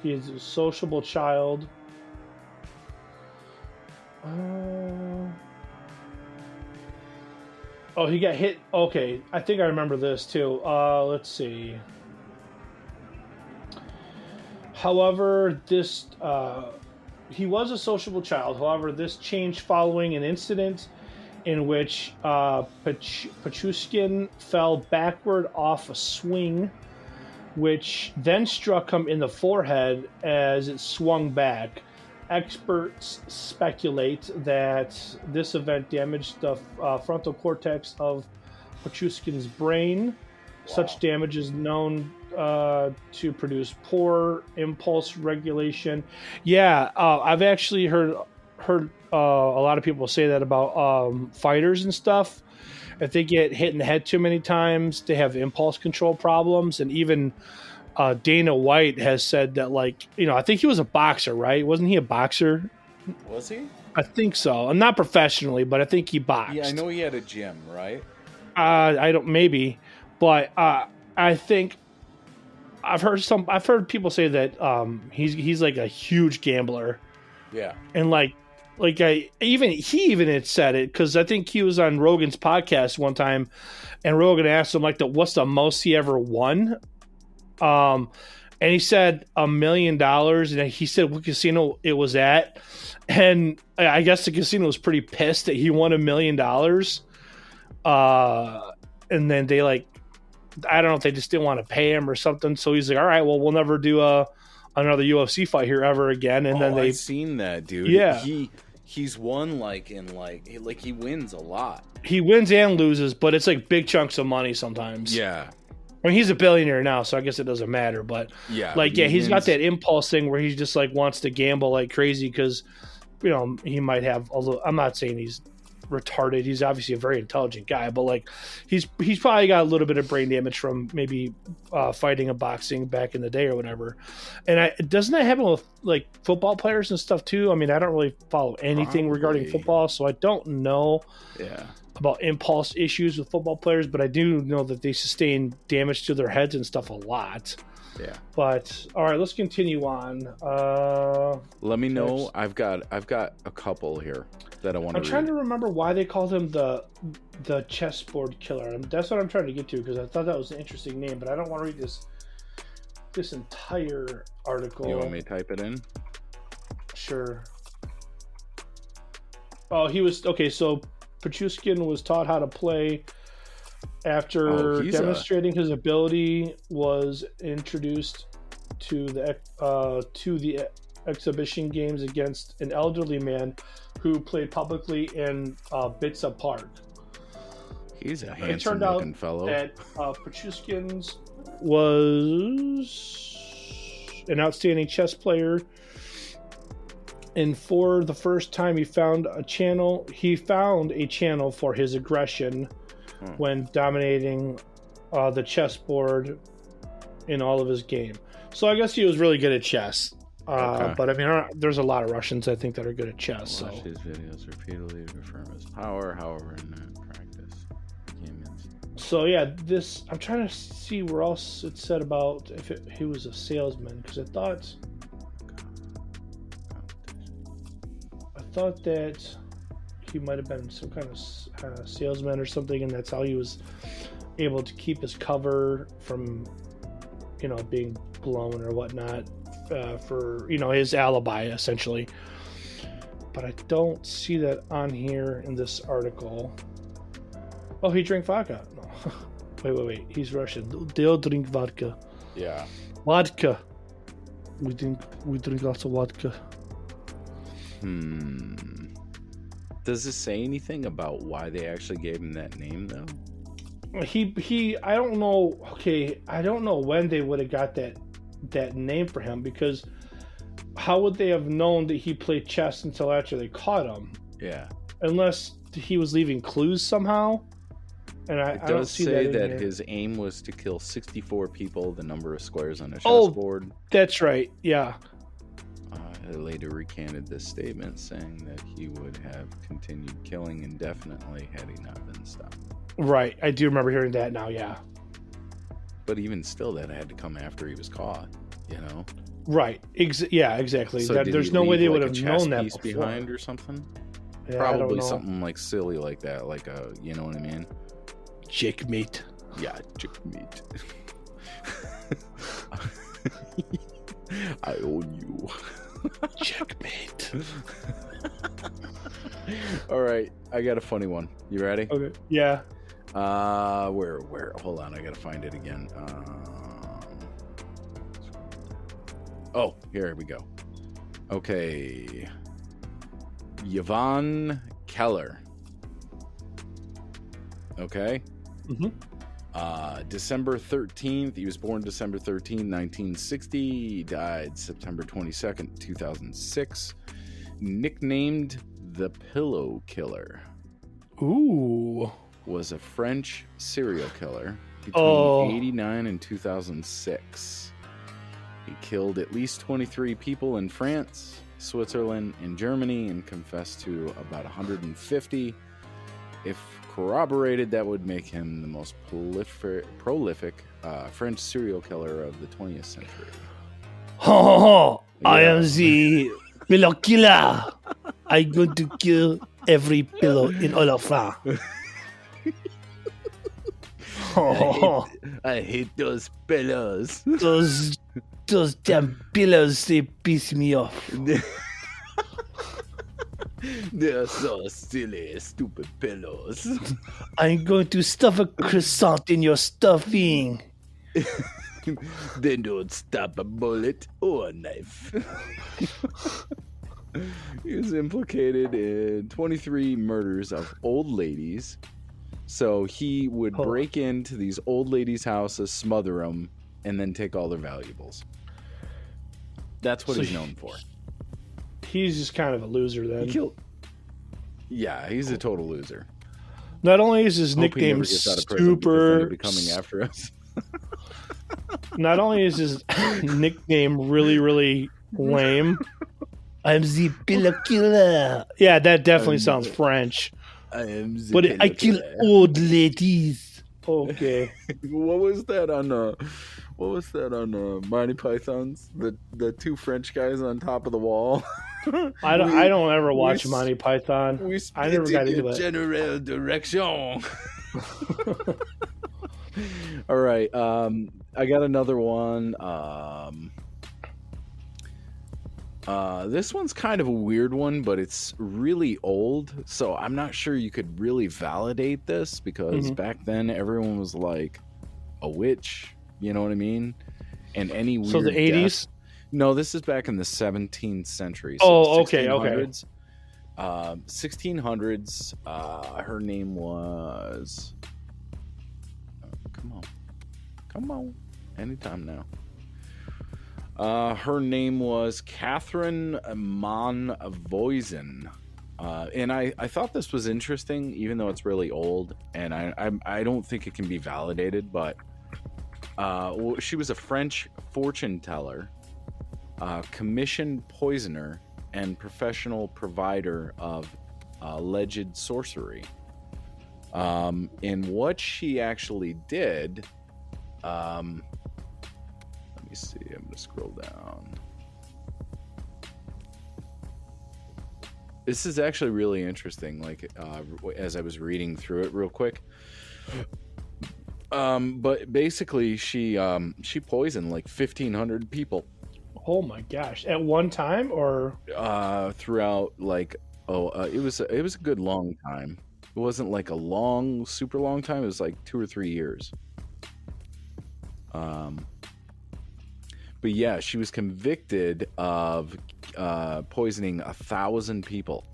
[SPEAKER 1] He is a sociable child. He got hit. Okay, I think I remember this too. Let's see. However, he was a sociable child. However, this changed following an incident in which Pachushkin fell backward off a swing, which then struck him in the forehead as it swung back. Experts speculate that this event damaged the frontal cortex of Pachushkin's brain. Wow. Such damage is known to produce poor impulse regulation. Yeah, I've actually heard a lot of people say that about fighters and stuff. If they get hit in the head too many times, they have impulse control problems. And even Dana White has said that, like, I think he was a boxer, right? Wasn't he a boxer?
[SPEAKER 2] Was he?
[SPEAKER 1] I think so. I'm not professionally, but I think he boxed.
[SPEAKER 2] Yeah, I know he had a gym, right?
[SPEAKER 1] Maybe, but I think I've heard people say that he's like a huge gambler.
[SPEAKER 2] Yeah.
[SPEAKER 1] And he even had said it, because I think he was on Rogan's podcast one time, and Rogan asked him what's the most he ever won. And he said $1 million, and he said what casino it was at, and I guess the casino was pretty pissed that he won $1 million. And then they I don't know if they just didn't want to pay him or something. So he's like, all right, well, we'll never do another UFC fight here ever again. And then
[SPEAKER 2] I've seen that, dude.
[SPEAKER 1] Yeah,
[SPEAKER 2] he's won he wins a lot.
[SPEAKER 1] He wins and loses, but it's like big chunks of money sometimes.
[SPEAKER 2] Yeah.
[SPEAKER 1] I mean, he's a billionaire now, so I guess it doesn't matter. But he's got that impulse thing where he just wants to gamble like crazy because, he might have a little. I'm not saying he's retarded. He's obviously a very intelligent guy, but he's probably got a little bit of brain damage from maybe fighting and boxing back in the day or whatever. And doesn't that happen with football players and stuff too? I mean, I don't really follow anything regarding football, so I don't know. Yeah. About impulse issues with football players, but I do know that they sustain damage to their heads and stuff a lot. Yeah. But all right, let's continue on.
[SPEAKER 2] Let me know. I've got a couple here that I want to read.
[SPEAKER 1] I'm trying to remember why they called him the chessboard killer. That's what I'm trying to get to, because I thought that was an interesting name, but I don't want to read this entire article.
[SPEAKER 2] You want me to type it in?
[SPEAKER 1] Sure. Oh, he was okay. So Pachushkin was taught how to play after demonstrating his ability. Was introduced to the exhibition games against an elderly man who played publicly in Bitsa Park.
[SPEAKER 2] He's a handsome-looking fellow.
[SPEAKER 1] That Pachushkin's was an outstanding chess player. And for the first time, he found a channel for his aggression when dominating the chessboard in all of his game. So I guess he was really good at chess. But I mean, there's a lot of Russians, I think, that are good at chess.
[SPEAKER 2] Watch his videos repeatedly to confirm his power. However, in practice, became
[SPEAKER 1] So yeah, this I'm trying to see where else it said about if he was a salesman because I thought that he might have been some kind of salesman or something, and that's how he was able to keep his cover from being blown or whatnot for his alibi essentially. But I don't see that on here in this article. Oh, he drank vodka. No. Wait. He's Russian. They'll drink vodka.
[SPEAKER 2] Yeah.
[SPEAKER 1] Vodka. We drink lots of vodka.
[SPEAKER 2] Does this say anything about why they actually gave him that name, though?
[SPEAKER 1] He I don't know. Okay, I don't know when they would have got that name for him, because how would they have known that he played chess until after they caught him?
[SPEAKER 2] Yeah.
[SPEAKER 1] Unless he was leaving clues somehow. And I don't see
[SPEAKER 2] say
[SPEAKER 1] that
[SPEAKER 2] his aim was to kill 64 people, the number of squares on a chessboard.
[SPEAKER 1] That's right. Yeah.
[SPEAKER 2] He later recanted this statement, saying that he would have continued killing indefinitely had he not been stopped.
[SPEAKER 1] Right. I do remember hearing that now, yeah.
[SPEAKER 2] But even still, that had to come after he was caught,
[SPEAKER 1] Right. Yeah, exactly.
[SPEAKER 2] So
[SPEAKER 1] there's no way they would have known that
[SPEAKER 2] before. Behind or something?
[SPEAKER 1] Yeah,
[SPEAKER 2] probably something like silly like that, like you know what I mean?
[SPEAKER 1] Checkmate.
[SPEAKER 2] Yeah, checkmate. I own you.
[SPEAKER 1] Checkmate.
[SPEAKER 2] All right, I got a funny one. You ready?
[SPEAKER 1] Okay. Yeah.
[SPEAKER 2] Where? Hold on, I gotta find it again. Oh, here we go. Okay. Yvonne Keller. Okay.
[SPEAKER 1] Mm-hmm.
[SPEAKER 2] December 13th. He was born December 13th, 1960. He died September 22nd, 2006. Nicknamed the Pillow Killer.
[SPEAKER 1] Ooh.
[SPEAKER 2] Was a French serial killer between 89 and 2006. He killed at least 23 people in France, Switzerland, and Germany, and confessed to about 150. If corroborated, that would make him the most prolific French serial killer of the 20th century.
[SPEAKER 1] Yeah. I am the pillow killer. I'm going to kill every pillow in all of France.
[SPEAKER 2] I hate those pillows.
[SPEAKER 1] Those damn pillows, they piss me off.
[SPEAKER 2] They're so silly, stupid pillows.
[SPEAKER 1] I'm going to stuff a croissant in your stuffing.
[SPEAKER 2] Then don't stop a bullet or a knife. He was implicated in 23 murders of old ladies. So he would break into these old ladies' houses, smother them, and then take all their valuables. That's what he's known for.
[SPEAKER 1] He's just kind of a loser then.
[SPEAKER 2] Yeah, he's a total loser.
[SPEAKER 1] Not only is his nickname super
[SPEAKER 2] coming after us.
[SPEAKER 1] Not only is his nickname really, really lame. I'm the pillow killer. Yeah, that definitely sounds French. I kill old ladies. Okay.
[SPEAKER 2] What was that on Monty Python's? The two French guys on top of the wall.
[SPEAKER 1] I don't ever watch Monty Python. I never got into it.
[SPEAKER 2] General direction. All right. I got another one. This one's kind of a weird one, but it's really old, so I'm not sure you could really validate this because back then everyone was like a witch, you know what I mean? And any weird.
[SPEAKER 1] So the 80s?
[SPEAKER 2] No, this is back in the 17th century.
[SPEAKER 1] So okay.
[SPEAKER 2] 1600s. Her name was. Come on, anytime now. Her name was Catherine Monvoisin. And I thought this was interesting, even though it's really old, and I don't think it can be validated, but she was a French fortune teller, commissioned poisoner, and professional provider of alleged sorcery. And what she actually did, let me see, I'm going to scroll down. This is actually really interesting, like, as I was reading through it real quick. But basically, she poisoned like 1,500 people.
[SPEAKER 1] Oh my gosh! At one time, or
[SPEAKER 2] throughout, like, it was a good long time. It wasn't like a long, super long time. It was like 2 or 3 years. But yeah, she was convicted of poisoning 1,000 people.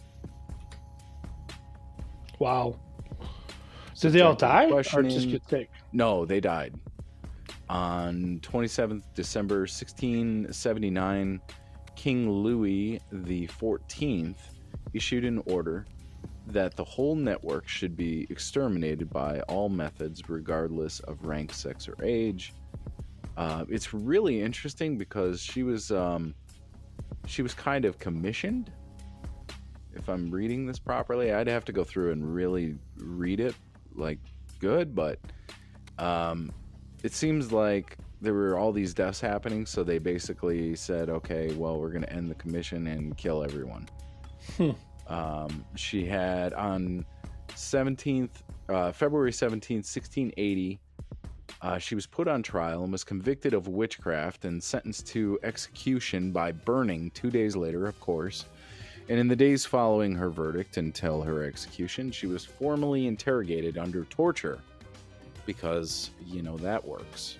[SPEAKER 1] wow. Did they all die, or just get sick?
[SPEAKER 2] No, they died. On 27th December 1679, King Louis XIV issued an order that the whole network should be exterminated by all methods, regardless of rank, sex, or age. It's really interesting because she was kind of commissioned. If I'm reading this properly, I'd have to go through and really read it like good, but it seems like there were all these deaths happening, so they basically said, okay, well, we're going to end the commission and kill everyone. She had on February 17th, 1680, she was put on trial and was convicted of witchcraft and sentenced to execution by burning 2 days later, of course. And in the days following her verdict until her execution, she was formally interrogated under torture because, you know, that works.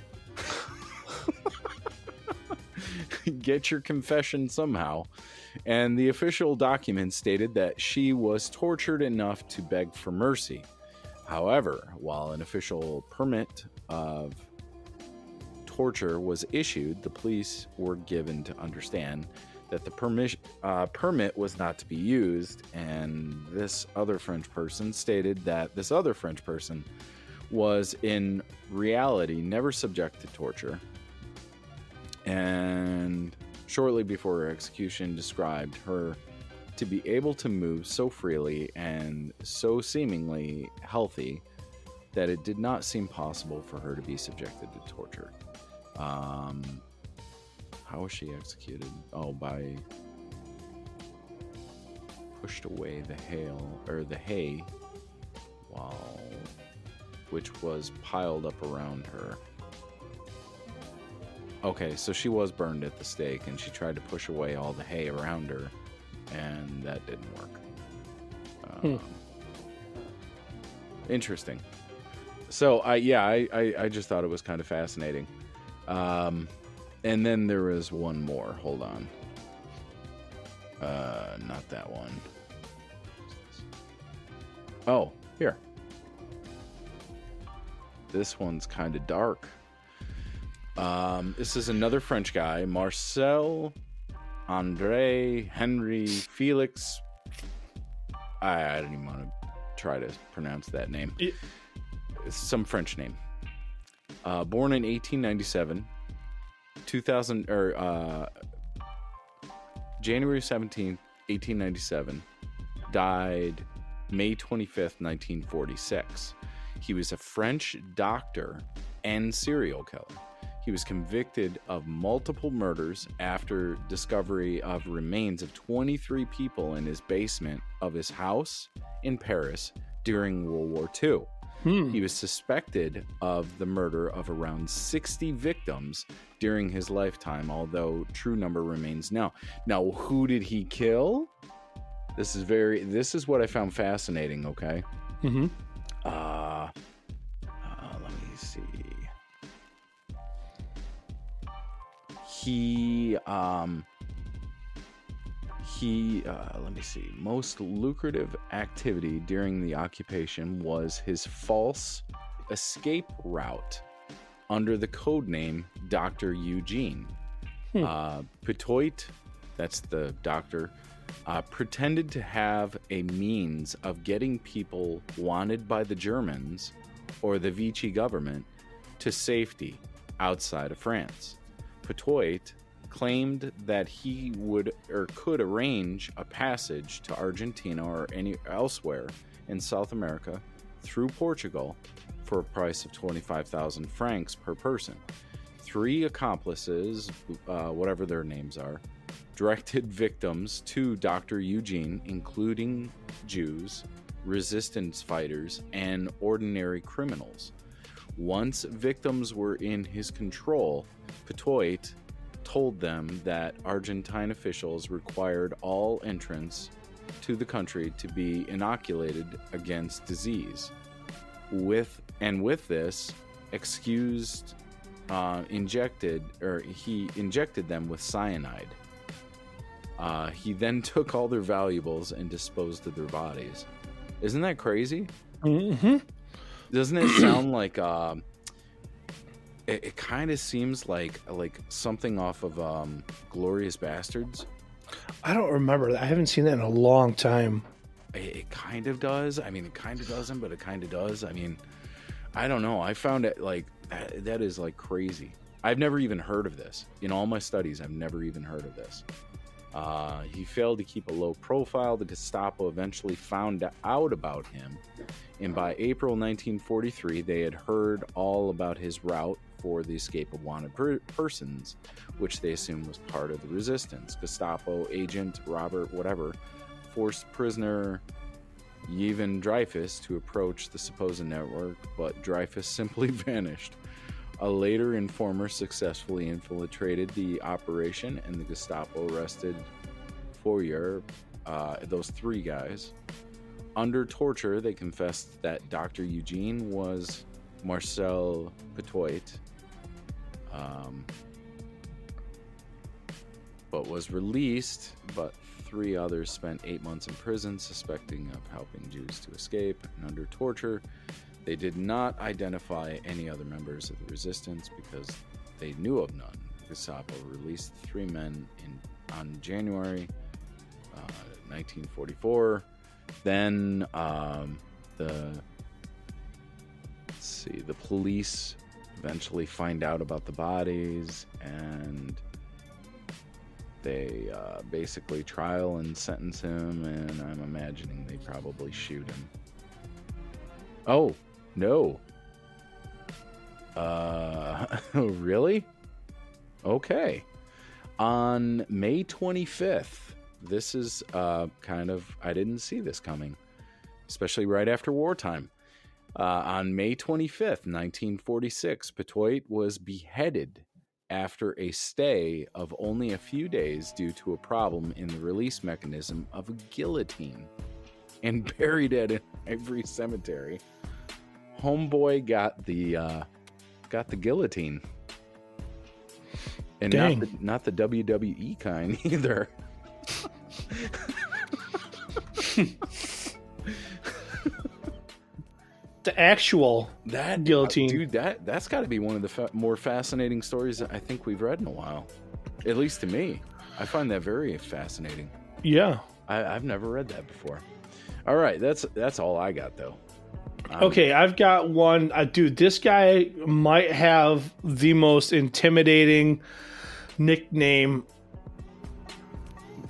[SPEAKER 2] Get your confession somehow. And the official document stated that she was tortured enough to beg for mercy. However, while an official permit of torture was issued, the police were given to understand that the permit was not to be used, and this other French person stated that this other French person was in reality never subject to torture, and shortly before her execution described her to be able to move so freely and so seemingly healthy that it did not seem possible for her to be subjected to torture. How was she executed? Oh, by pushed away the hay, which was piled up around her. Okay, so she was burned at the stake, and she tried to push away all the hay around her, and that didn't work. Interesting. So I just thought it was kind of fascinating. And then there was one more. Hold on. Not that one. Oh, here. This one's kind of dark. This is another French guy, Marcel André Henry Felix. I don't even want to try to pronounce that name. It's some French name. Born in 1897. January 17th, 1897, died May 25th, 1946. He was a French doctor and serial killer. He was convicted of multiple murders after discovery of remains of 23 people in his basement of his house in Paris during World War II. He was suspected of the murder of around 60 victims during his lifetime, although true number remains now. Now, who did he kill? This is what I found fascinating, okay? Let me see. Let me see. Most lucrative activity during the occupation was his false escape route under the code name Dr. Eugene. Pitoit, that's the doctor, pretended to have a means of getting people wanted by the Germans or the Vichy government to safety outside of France. Pitoit claimed that he would or could arrange a passage to Argentina or any elsewhere in South America through Portugal for a price of 25,000 francs per person. 3 accomplices, whatever their names are, directed victims to Dr. Eugene, including Jews, resistance fighters, and ordinary criminals. Once victims were in his control, Petoit told them that Argentine officials required all entrants to the country to be inoculated against disease. With this, he injected them with cyanide. He then took all their valuables and disposed of their bodies. Isn't that crazy?
[SPEAKER 1] Mm-hmm.
[SPEAKER 2] Doesn't it sound like it kind of seems like something off of Glorious Bastards?
[SPEAKER 1] I don't remember that. I haven't seen that in a long time.
[SPEAKER 2] It kind of does. I mean, it kind of doesn't, but it kind of does. I mean, I don't know. I found it like that is like crazy. I've never even heard of this. In all my studies, I've never even heard of this. He failed to keep a low profile. The Gestapo eventually found out about him, and by April 1943, they had heard all about his route for the escape of wanted persons, which they assumed was part of the resistance. Gestapo agent Robert whatever forced prisoner Yevon Dreyfus to approach the supposed network, but Dreyfus simply vanished. A later informer successfully infiltrated the operation, and the Gestapo arrested Fourier, those 3 guys. Under torture, they confessed that Dr. Eugene was Marcel Petoit, but was released, but 3 others spent 8 months in prison, suspecting of helping Jews to escape. And under torture, they did not identify any other members of the resistance because they knew of none. The Gestapo released 3 men on January 1944. Then the police eventually find out about the bodies, and they basically trial and sentence him, and I'm imagining they probably shoot him. Oh, no. Really? Okay. On May 25th, this is kind of, I didn't see this coming, especially right after wartime. On May 25th, 1946, Petoit was beheaded after a stay of only a few days due to a problem in the release mechanism of a guillotine, and buried at an Ivory cemetery. Homeboy got the guillotine, and not the WWE kind either.
[SPEAKER 1] The actual guillotine,
[SPEAKER 2] dude. That's got to be one of the more fascinating stories I think we've read in a while. At least to me, I find that very fascinating.
[SPEAKER 1] Yeah,
[SPEAKER 2] I've never read that before. All right, that's all I got though.
[SPEAKER 1] Okay, I've got one. Dude, this guy might have the most intimidating nickname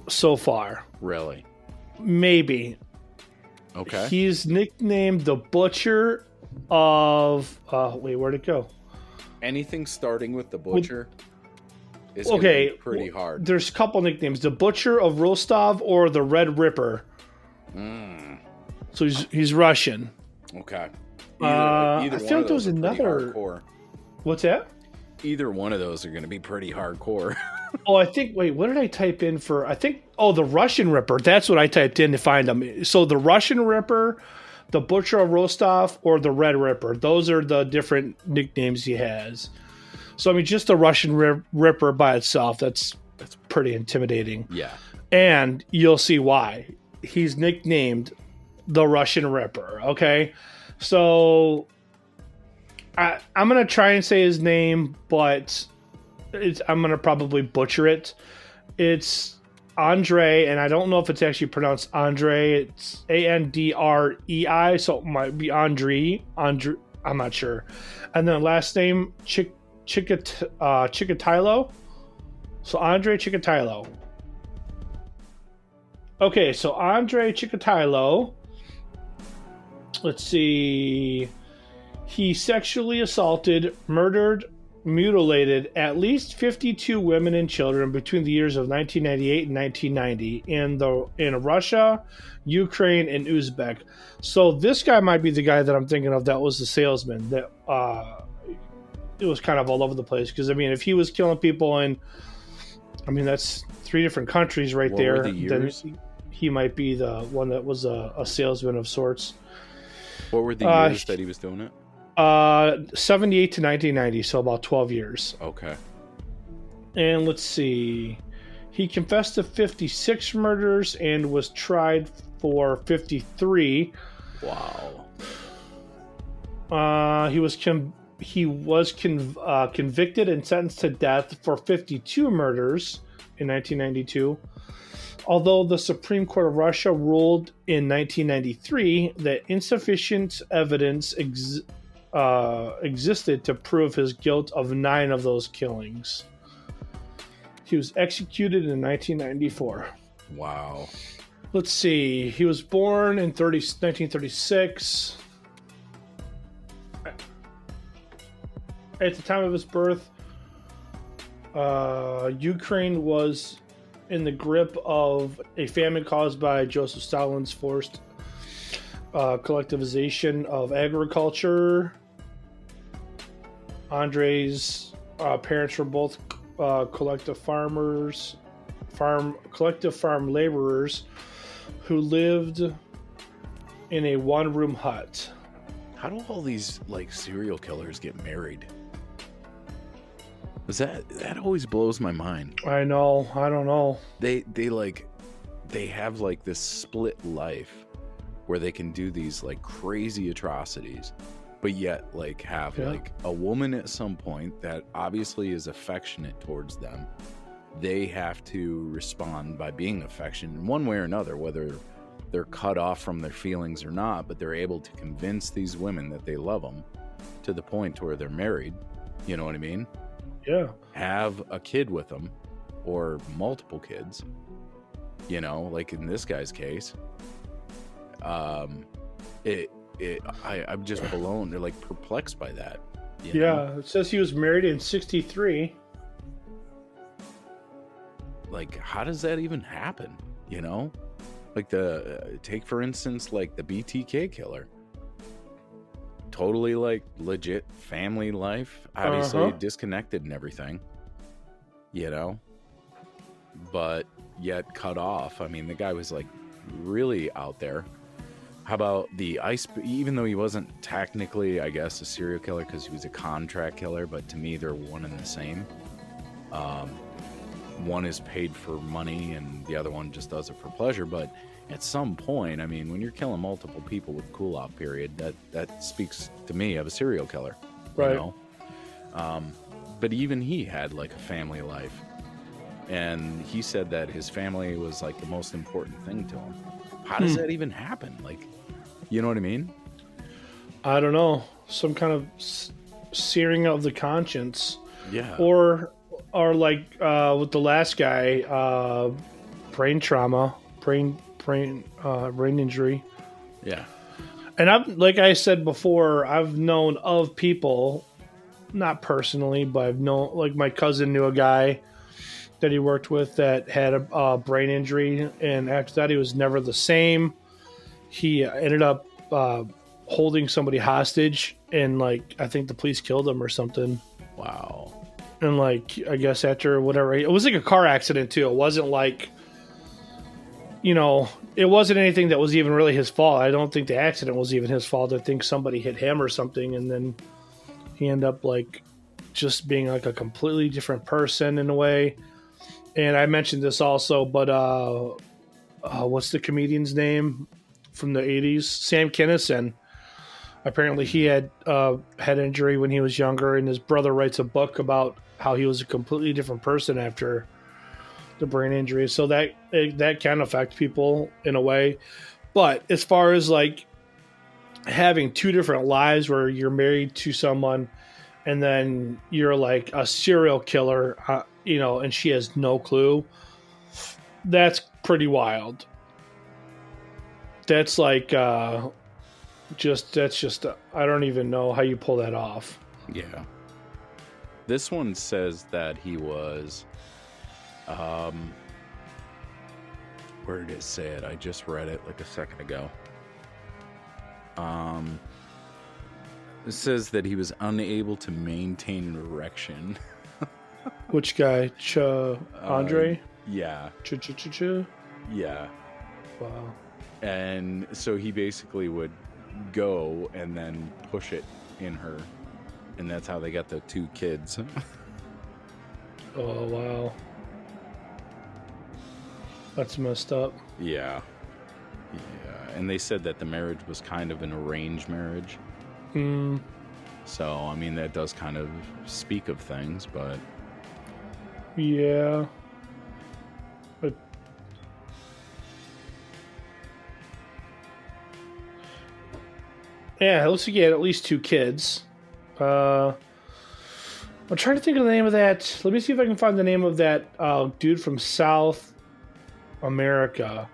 [SPEAKER 1] so far.
[SPEAKER 2] Really?
[SPEAKER 1] Maybe.
[SPEAKER 2] Okay.
[SPEAKER 1] He's nicknamed the Butcher of... wait, where'd it go?
[SPEAKER 2] Anything starting with the Butcher is gonna be pretty hard.
[SPEAKER 1] There's a couple nicknames. The Butcher of Rostov or the Red Ripper. So he's Russian.
[SPEAKER 2] Okay.
[SPEAKER 1] I feel like there was another...
[SPEAKER 2] Hardcore.
[SPEAKER 1] What's that?
[SPEAKER 2] Either one of those are going to be pretty hardcore.
[SPEAKER 1] Oh, I think... Wait, what did I type in for... I think... Oh, the Russian Ripper. That's what I typed in to find him. So the Russian Ripper, the Butcher of Rostov, or the Red Ripper. Those are the different nicknames he has. So, I mean, just the Russian Ripper by itself, that's pretty intimidating.
[SPEAKER 2] Yeah.
[SPEAKER 1] And you'll see why. He's nicknamed the Russian Ripper, okay? So... I'm going to try and say his name, but I'm going to probably butcher it. It's Andre, and I don't know if it's actually pronounced Andre. It's Andrei, so it might be Andre. I'm not sure. And then last name, Chikatilo. So Andre Chikatilo. Okay, so Andre Chikatilo let's see. He sexually assaulted, murdered, mutilated at least 52 women and children between the years of 1998 and 1990 in Russia, Ukraine, and Uzbek. So this guy might be the guy that I'm thinking of. That was the salesman. That it was kind of all over the place. Because I mean, if he was killing people that's 3 different countries right there.
[SPEAKER 2] What were the years?
[SPEAKER 1] Then he might be the one that was a salesman of sorts.
[SPEAKER 2] What were the years that he was doing it?
[SPEAKER 1] 78 to 1990, so about 12 years.
[SPEAKER 2] Okay.
[SPEAKER 1] And let's see. He confessed to 56 murders and was tried for 53.
[SPEAKER 2] Wow.
[SPEAKER 1] He was convicted and sentenced to death for 52 murders in 1992. Although the Supreme Court of Russia ruled in 1993 that insufficient evidence existed to prove his guilt of 9 of those killings. He was executed in 1994.
[SPEAKER 2] Wow.
[SPEAKER 1] Let's see. He was born in 1936. At the time of his birth, Ukraine was in the grip of a famine caused by Joseph Stalin's forced collectivization of agriculture. Andrei's parents were both collective farm laborers who lived in a one-room hut.
[SPEAKER 2] How do all these like serial killers get married? That always blows my mind.
[SPEAKER 1] I know. I don't know.
[SPEAKER 2] They have like this split life where they can do these like crazy atrocities, but yet like have like a woman at some point that obviously is affectionate towards them. They have to respond by being affectionate in one way or another, whether they're cut off from their feelings or not, but they're able to convince these women that they love them to the point where they're married. You know what I mean?
[SPEAKER 1] Yeah.
[SPEAKER 2] Have a kid with them or multiple kids, you know, like in this guy's case. I'm just blown. They're like perplexed by that. You know?
[SPEAKER 1] It says he was married in 1963.
[SPEAKER 2] Like, how does that even happen? You know, like take for instance, like the BTK killer. Totally like legit family life, obviously disconnected and everything, you know, but yet cut off. I mean, the guy was like really out there. How about the even though he wasn't technically, I guess, a serial killer because he was a contract killer, but to me they're one and the same. One is paid for money and the other one just does it for pleasure. But at some point, I mean, when you're killing multiple people with cool-off period, that speaks to me of a serial killer,
[SPEAKER 1] right?
[SPEAKER 2] You know? But even he had like a family life, and he said that his family was like the most important thing to him. How does that even happen? Like, you know what I mean?
[SPEAKER 1] I don't know. Some kind of searing of the conscience.
[SPEAKER 2] Yeah.
[SPEAKER 1] Or like with the last guy, brain trauma, brain injury.
[SPEAKER 2] Yeah.
[SPEAKER 1] And I've, like I said before, I've known of people, not personally, but I've known, like my cousin knew a guy that he worked with that had a brain injury, and after that he was never the same. He ended up holding somebody hostage, and like I think the police killed him or something.
[SPEAKER 2] Wow.
[SPEAKER 1] And like I guess after whatever, it was like a car accident too. It wasn't like, you know, it wasn't anything that was even really his fault. I don't think the accident was even his fault. I think somebody hit him or something, and then he ended up like just being like a completely different person in a way. And I mentioned this also, but what's the comedian's name from the 80s? Sam Kinison. Apparently he had head injury when he was younger, and his brother writes a book about how he was a completely different person after the brain injury. So that can affect people in a way. But as far as like having two different lives where you're married to someone and then you're like a serial killer, you know, and she has no clue, that's pretty wild. That's like I don't even know how you pull that off.
[SPEAKER 2] Yeah. This one says that he was, where did it say it? I just read it like a second ago. It says that he was unable to maintain an erection.
[SPEAKER 1] Which guy? Andre?
[SPEAKER 2] Yeah.
[SPEAKER 1] Ch.
[SPEAKER 2] Yeah.
[SPEAKER 1] Wow.
[SPEAKER 2] And so he basically would go and then push it in her. And that's how they got the 2 kids.
[SPEAKER 1] Oh, wow. That's messed up.
[SPEAKER 2] Yeah. Yeah. And they said that the marriage was kind of an arranged marriage. So, I mean, that does kind of speak of things, but...
[SPEAKER 1] Yeah. But... Yeah, it looks like he had at least 2 kids. I'm trying to think of the name of that. Let me see if I can find the name of that dude from South America.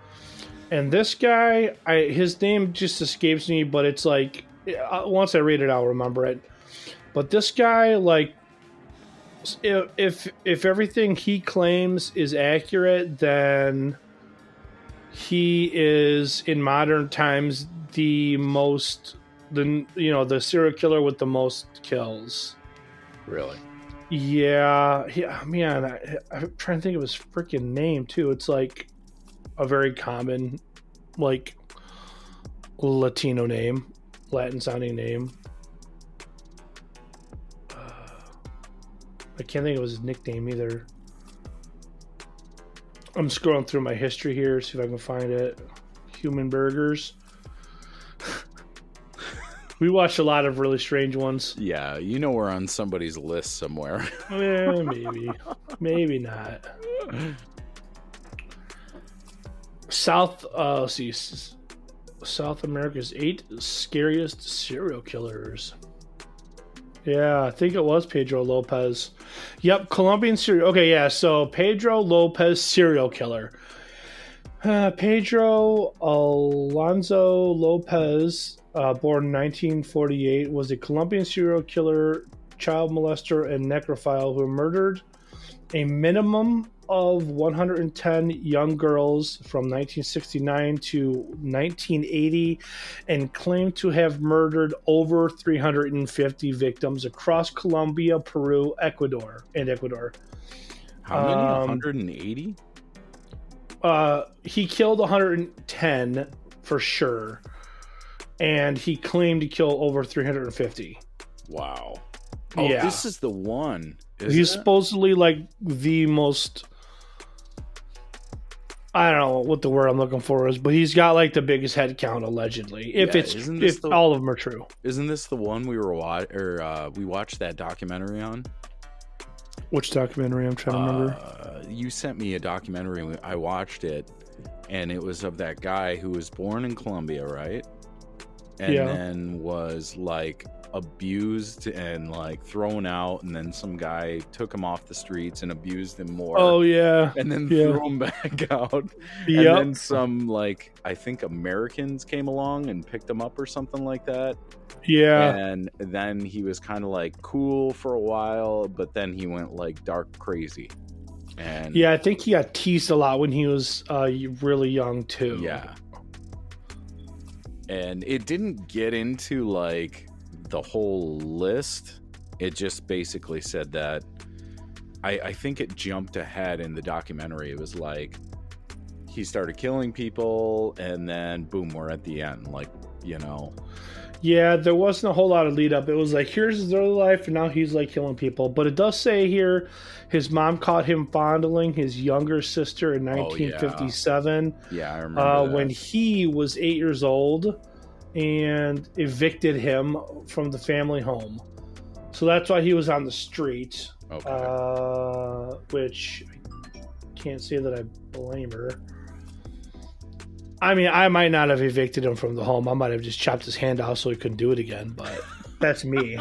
[SPEAKER 1] And this guy, his name just escapes me, but it's like, once I read it, I'll remember it. But this guy, like, if everything he claims is accurate, then he is in modern times the serial killer with the most kills.
[SPEAKER 2] Really?
[SPEAKER 1] Yeah, man, I'm trying to think of his freaking name too. It's like a very common, like, Latino name, Latin sounding name. I can't think of his nickname either. I'm scrolling through my history here, see if I can find it. Human Burgers. We watched a lot of really strange ones.
[SPEAKER 2] Yeah, you know we're on somebody's list somewhere.
[SPEAKER 1] Maybe. Maybe not. South America's 8 scariest serial killers. Yeah, I think it was Pedro Lopez. Yep, Colombian serial... Okay, yeah, so Pedro Lopez, serial killer. Pedro Alonso Lopez, born in 1948, was a Colombian serial killer, child molester, and necrophile who murdered a minimum of 110 young girls from 1969 to 1980 and claimed to have murdered over 350 victims across Colombia, Peru, Ecuador.
[SPEAKER 2] How many? 180?
[SPEAKER 1] He killed 110 for sure, and he claimed to kill over 350.
[SPEAKER 2] Wow. Oh,
[SPEAKER 1] yeah.
[SPEAKER 2] This is the one.
[SPEAKER 1] He's supposedly like the most... I don't know what the word I'm looking for is, but he's got like the biggest head count allegedly. If all of them are true.
[SPEAKER 2] Isn't this the one we watched that documentary on?
[SPEAKER 1] Which documentary? I'm trying to remember.
[SPEAKER 2] You sent me a documentary. I watched it, and it was of that guy who was born in Colombia, right? And then was like abused and like thrown out, and then some guy took him off the streets and abused him more.
[SPEAKER 1] Oh yeah.
[SPEAKER 2] And then threw him back out.
[SPEAKER 1] Yep.
[SPEAKER 2] And then some, like, I think Americans came along and picked him up or something like that.
[SPEAKER 1] Yeah.
[SPEAKER 2] And then he was kind of like cool for a while, but then he went like dark crazy. And
[SPEAKER 1] yeah, I think he got teased a lot when he was really young too.
[SPEAKER 2] Yeah. And it didn't get into like the whole list. It just basically said that I think it jumped ahead in the documentary. It was like he started killing people, and then boom, we're at the end. Like, you know.
[SPEAKER 1] Yeah, there wasn't a whole lot of lead up. It was like, here's his early life, and now he's like killing people. But it does say here his mom caught him fondling his younger sister in 1957.
[SPEAKER 2] Yeah, I remember that.
[SPEAKER 1] When he was 8 years old, and evicted him from the family home. So that's why he was on the street.
[SPEAKER 2] Okay.
[SPEAKER 1] Which I can't say that I blame her. I mean, I might not have evicted him from the home. I might have just chopped his hand off so he couldn't do it again, but that's me.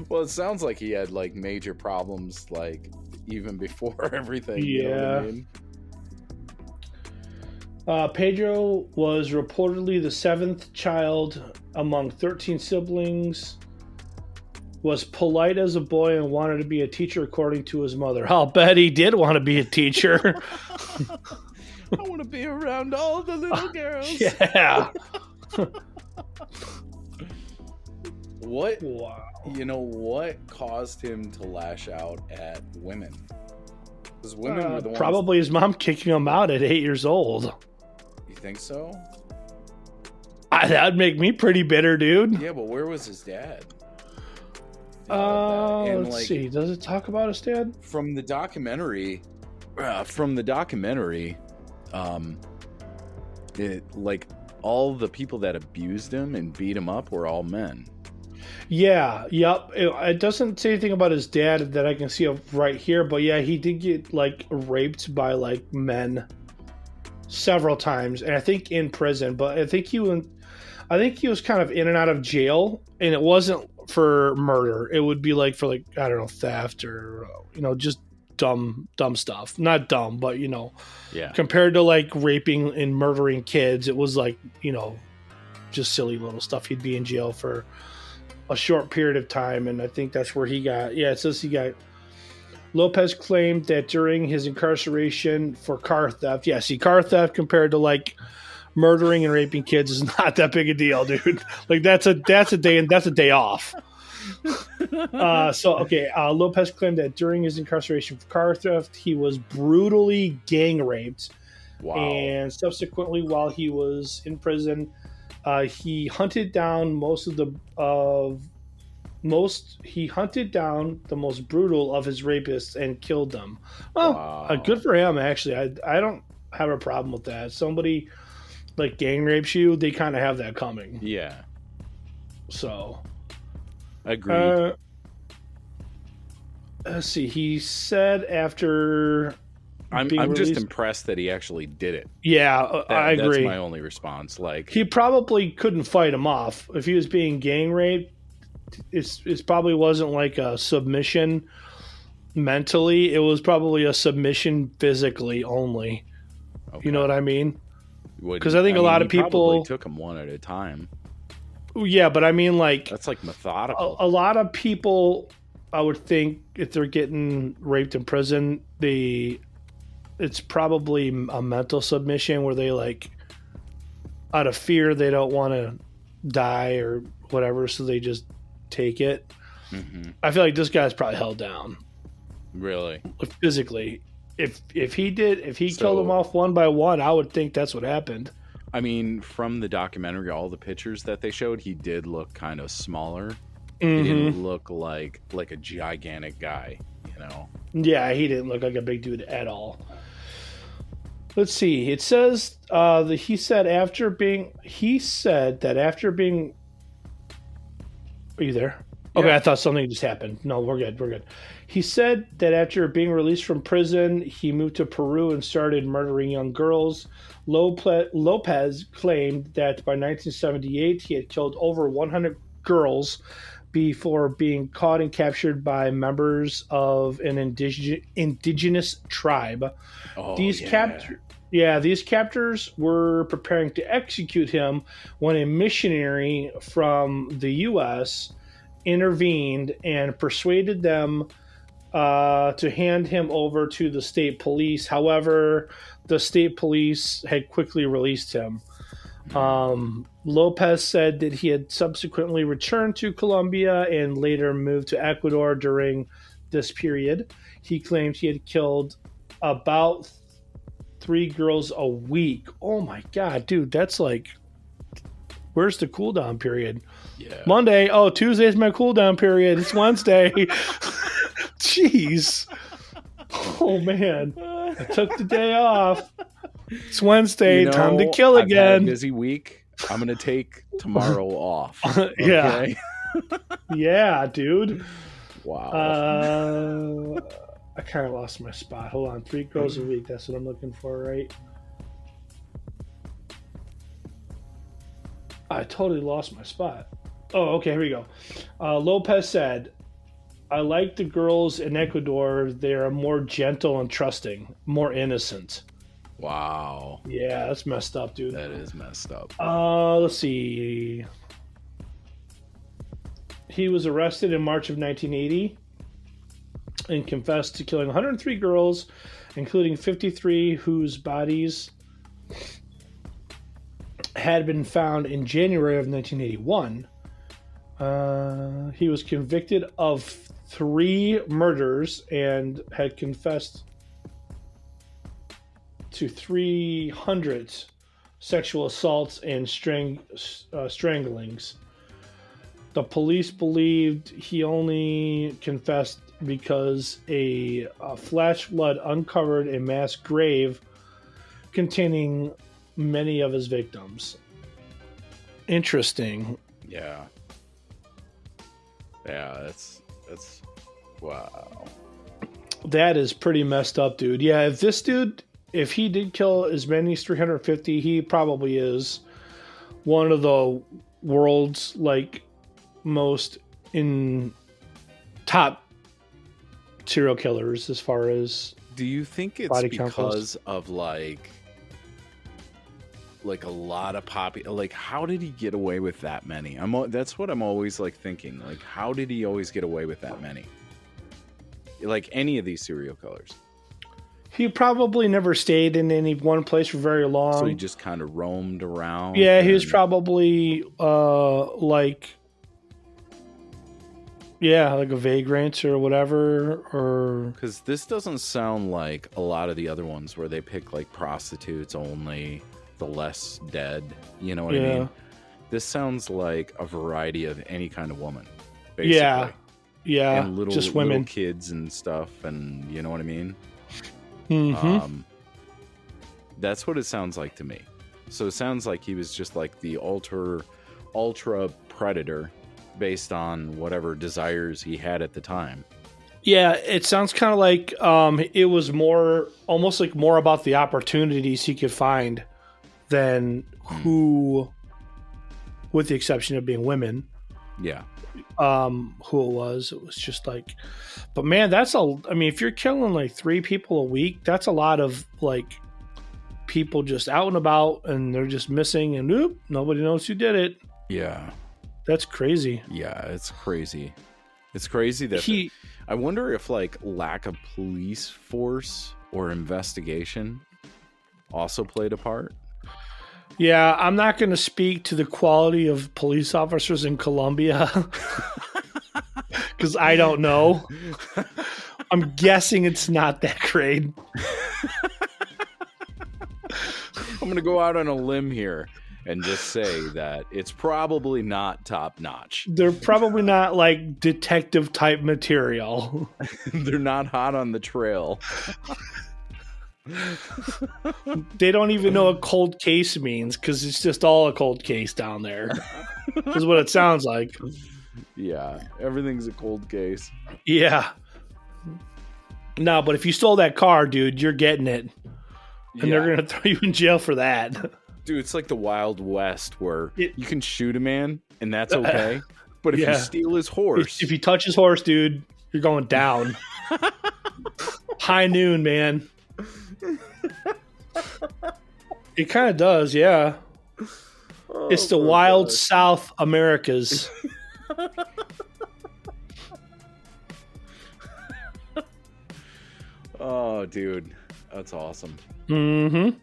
[SPEAKER 2] Well, it sounds like he had like major problems, like even before everything.
[SPEAKER 1] Yeah.
[SPEAKER 2] You know what I mean?
[SPEAKER 1] Pedro was reportedly the seventh child among 13 siblings. Was polite as a boy and wanted to be a teacher, according to his mother. I'll bet he did want to be a teacher.
[SPEAKER 2] I want to be around all the little girls.
[SPEAKER 1] Yeah.
[SPEAKER 2] What?
[SPEAKER 1] Wow.
[SPEAKER 2] You know what caused him to lash out at women? Because women were the ones.
[SPEAKER 1] Probably his mom kicking him out at 8 years old.
[SPEAKER 2] You think so?
[SPEAKER 1] That'd make me pretty bitter, dude.
[SPEAKER 2] Yeah, but where was his dad?
[SPEAKER 1] Let's see. Does it talk about his dad?
[SPEAKER 2] From the documentary, all the people that abused him and beat him up were all men.
[SPEAKER 1] Yeah, yep. It doesn't say anything about his dad that I can see right here, but yeah, he did get like raped by like men several times, and I think in prison. But I think he was kind of in and out of jail, and it wasn't for murder. It would be like for like, I don't know, theft or just dumb stuff. Not dumb, but
[SPEAKER 2] Yeah.
[SPEAKER 1] Compared to like raping and murdering kids, it was like just silly little stuff. He'd be in jail for a short period of time, and I think that's where he got. Yeah, it says he got. Lopez claimed that during his incarceration for car theft. Yeah, see, car theft compared to like murdering and raping kids is not that big a deal, dude. Like that's a day off. Lopez claimed that during his incarceration for car theft, he was brutally gang raped.
[SPEAKER 2] Wow.
[SPEAKER 1] And subsequently, while he was in prison, he hunted down the most brutal of his rapists and killed them. Well,
[SPEAKER 2] wow.
[SPEAKER 1] Good for him, actually. I don't have a problem with that. Somebody like gang rapes you, they kind of have that coming.
[SPEAKER 2] Yeah.
[SPEAKER 1] So.
[SPEAKER 2] Agreed.
[SPEAKER 1] Let's see. He said after.
[SPEAKER 2] I'm just impressed that he actually did it.
[SPEAKER 1] Yeah, I agree.
[SPEAKER 2] That's my only response. Like,
[SPEAKER 1] he probably couldn't fight him off if he was being gang raped. It probably wasn't like a submission mentally. It was probably a submission physically only. Okay. You know what I mean? Because I think a lot of people
[SPEAKER 2] probably took him one at a time.
[SPEAKER 1] Yeah, but I mean, like,
[SPEAKER 2] that's like methodical.
[SPEAKER 1] A lot of people, I would think, if they're getting raped in prison, it's probably a mental submission where they, like, out of fear, they don't want to die or whatever, so they just take it.
[SPEAKER 2] Mm-hmm.
[SPEAKER 1] I feel like this guy's probably held down.
[SPEAKER 2] Really?
[SPEAKER 1] Physically. If he killed them off one by one, I would think that's what happened.
[SPEAKER 2] I mean, from the documentary, all the pictures that they showed, he did look kind of smaller. Mm-hmm. He didn't look like a gigantic guy,
[SPEAKER 1] Yeah, he didn't look like a big dude at all. Let's see. It says that he said that after being. Are you there? Okay, yeah. I thought something just happened. No, we're good. He said that after being released from prison, he moved to Peru and started murdering young girls. Lopez claimed that by 1978, he had killed over 100 girls before being caught and captured by members of an indigenous tribe.
[SPEAKER 2] Oh,
[SPEAKER 1] these captors were preparing to execute him when a missionary from the U.S. intervened and persuaded them to hand him over to the state police. However, the state police had quickly released him. Lopez said that he had subsequently returned to Colombia and later moved to Ecuador during this period. He claimed he had killed about 3 girls a week. Oh my God, dude, that's like, where's the cool down period?
[SPEAKER 2] Yeah.
[SPEAKER 1] Monday. Oh, Tuesday's my cool down period. It's Wednesday. Jeez. Oh man, I took the day off. It's Wednesday. Time to kill again.
[SPEAKER 2] I've had a busy week. I'm gonna take tomorrow off.
[SPEAKER 1] Okay? Yeah, dude.
[SPEAKER 2] Wow.
[SPEAKER 1] I kind of lost my spot. Hold on. 3 girls a week. That's what I'm looking for, right? I totally lost my spot. Oh, okay. Here we go. Lopez said, I like the girls in Ecuador. They are more gentle and trusting, more innocent.
[SPEAKER 2] Wow.
[SPEAKER 1] Yeah, that's messed up, dude.
[SPEAKER 2] That is messed up.
[SPEAKER 1] Let's see. He was arrested in March of 1980 and confessed to killing 103 girls, including 53 whose bodies had been found in January of 1981. He was convicted of 3 murders and had confessed to 300 sexual assaults and stranglings. The police believed he only confessed because a flash flood uncovered a mass grave containing many of his victims. Interesting.
[SPEAKER 2] Yeah. Yeah, that's wow.
[SPEAKER 1] That is pretty messed up, dude. Yeah, if he did kill as many as 350, he probably is one of the world's like most in top serial killers as far as.
[SPEAKER 2] Do you think it's
[SPEAKER 1] body
[SPEAKER 2] because of like a lot of like how did he get away with that many? That's what I'm always like thinking. Like how did he always get away with that many? Like any of these serial killers.
[SPEAKER 1] He probably never stayed in any one place for very long.
[SPEAKER 2] So he just kind of roamed around.
[SPEAKER 1] Yeah, he was probably like a vagrant or whatever. Or
[SPEAKER 2] because this doesn't sound like a lot of the other ones where they pick like prostitutes only, the less dead. You know what I mean? This sounds like a variety of any kind of woman. Basically.
[SPEAKER 1] Yeah,
[SPEAKER 2] and
[SPEAKER 1] just women,
[SPEAKER 2] little kids and stuff, and you know what I mean.
[SPEAKER 1] Mm-hmm.
[SPEAKER 2] That's what it sounds like to me. So it sounds like he was just like the ultra predator based on whatever desires he had at the time.
[SPEAKER 1] Yeah, it sounds kind of like it was almost more about the opportunities he could find than who, with the exception of being women.
[SPEAKER 2] Yeah.
[SPEAKER 1] Who it was just like, but man, if you're killing like 3 people a week, that's a lot of like people just out and about and they're just missing and nobody knows who did it.
[SPEAKER 2] Yeah.
[SPEAKER 1] That's crazy.
[SPEAKER 2] Yeah, it's crazy. It's crazy that I wonder if like lack of police force or investigation also played a part.
[SPEAKER 1] Yeah, I'm not going to speak to the quality of police officers in Colombia because I don't know. I'm guessing it's not that great.
[SPEAKER 2] I'm going to go out on a limb here and just say that it's probably not top notch.
[SPEAKER 1] They're probably not like detective type material.
[SPEAKER 2] They're not hot on the trail.
[SPEAKER 1] They don't even know what cold case means because it's just all a cold case down there. Is what it sounds like.
[SPEAKER 2] Yeah, everything's a cold case.
[SPEAKER 1] Yeah. No, but if you stole that car, dude, you're getting it. And they're going to throw you in jail for that.
[SPEAKER 2] Dude, it's like the Wild West where you can shoot a man and that's okay. But if you steal his horse.
[SPEAKER 1] If you touch his horse, dude, you're going down. High noon, man. It kind of does, yeah. It's the wild South Americas.
[SPEAKER 2] Oh, dude. That's awesome.
[SPEAKER 1] Mm-hmm.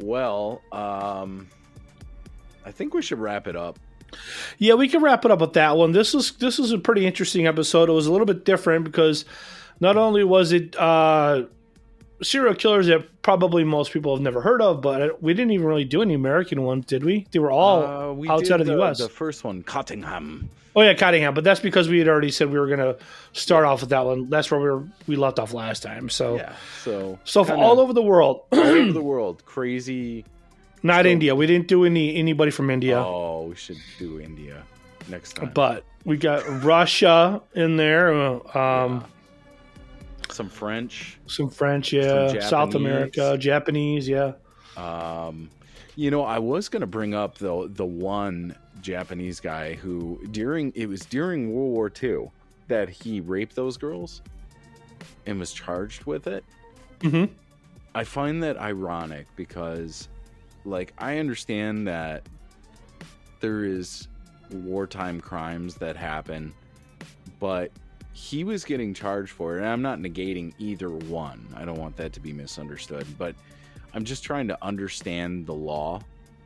[SPEAKER 2] Well, I think we should wrap it up.
[SPEAKER 1] Yeah, we can wrap it up with that one. This was a pretty interesting episode. It was a little bit different because not only was it serial killers that probably most people have never heard of, but we didn't even really do any American ones, did we? They were all outside of the U.S.
[SPEAKER 2] The first one, Cottingham.
[SPEAKER 1] Oh yeah, Cottingham, but that's because we had already said we were going to start off with that one. That's where we left off last time. So
[SPEAKER 2] yeah, so
[SPEAKER 1] all over the world,
[SPEAKER 2] all over the world, crazy.
[SPEAKER 1] Not India. We didn't do anybody from India.
[SPEAKER 2] Oh, we should do India next time.
[SPEAKER 1] But we got Russia in there.
[SPEAKER 2] Some French.
[SPEAKER 1] Some South America, Japanese, yeah.
[SPEAKER 2] I was going to bring up the one Japanese guy who during World War II that he raped those girls and was charged with it.
[SPEAKER 1] Mm-hmm.
[SPEAKER 2] I find that ironic because, like, I understand that there is wartime crimes that happen, but he was getting charged for it. And I'm not negating either one. I don't want that to be misunderstood, but I'm just trying to understand the law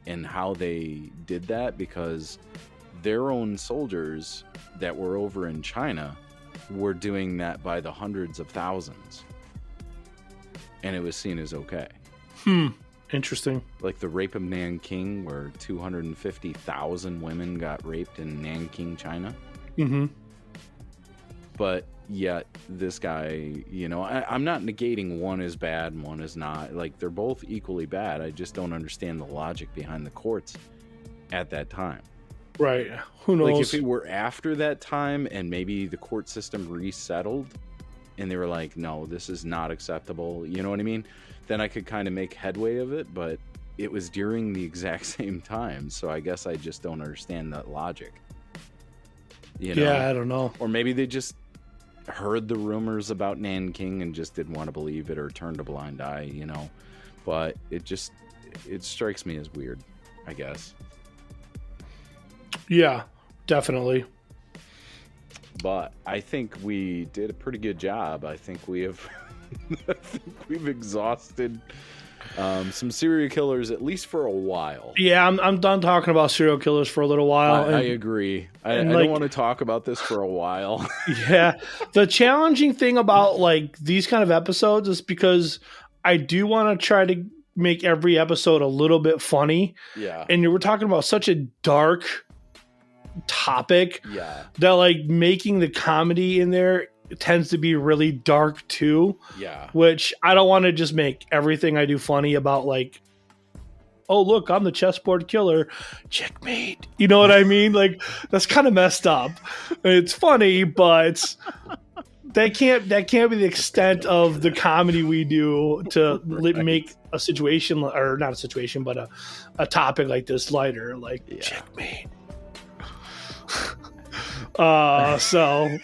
[SPEAKER 2] and how they did that, because their own soldiers that were over in China were doing that by the hundreds of thousands. And it was seen as okay.
[SPEAKER 1] Interesting.
[SPEAKER 2] Like the rape of Nanking, where 250,000 women got raped in Nanking, China.
[SPEAKER 1] Mm-hmm.
[SPEAKER 2] But yet this guy, you know, I'm not negating one is bad and one is not. Like, they're both equally bad. I just don't understand the logic behind the courts at that time.
[SPEAKER 1] Right. Who knows?
[SPEAKER 2] Like, if it were after that time and maybe the court system resettled and they were like, no, this is not acceptable, you know what I mean? Then I could kind of make headway of it, but it was during the exact same time. So I guess I just don't understand that logic. You know?
[SPEAKER 1] Yeah, I don't know.
[SPEAKER 2] Or maybe they just heard the rumors about Nanking and just didn't want to believe it or turned a blind eye, you know? But it strikes me as weird, I guess.
[SPEAKER 1] Yeah, definitely.
[SPEAKER 2] But I think we did a pretty good job. I think we have we've exhausted some serial killers, at least for a while.
[SPEAKER 1] Yeah, I'm done talking about serial killers for a little while.
[SPEAKER 2] I agree. I don't want to talk about this for a while.
[SPEAKER 1] Yeah. The challenging thing about like these kind of episodes is because I do want to try to make every episode a little bit funny.
[SPEAKER 2] Yeah.
[SPEAKER 1] And we're talking about such a dark topic that like making the comedy in there tends to be really dark too.
[SPEAKER 2] Yeah.
[SPEAKER 1] Which I don't want to just make everything I do funny about like, oh look, I'm the chessboard killer. Checkmate. You know what I mean? Like, that's kind of messed up. It's funny, but that can't be the extent of the comedy we do to make a situation, or not a situation, but a topic like this lighter. Like, checkmate. So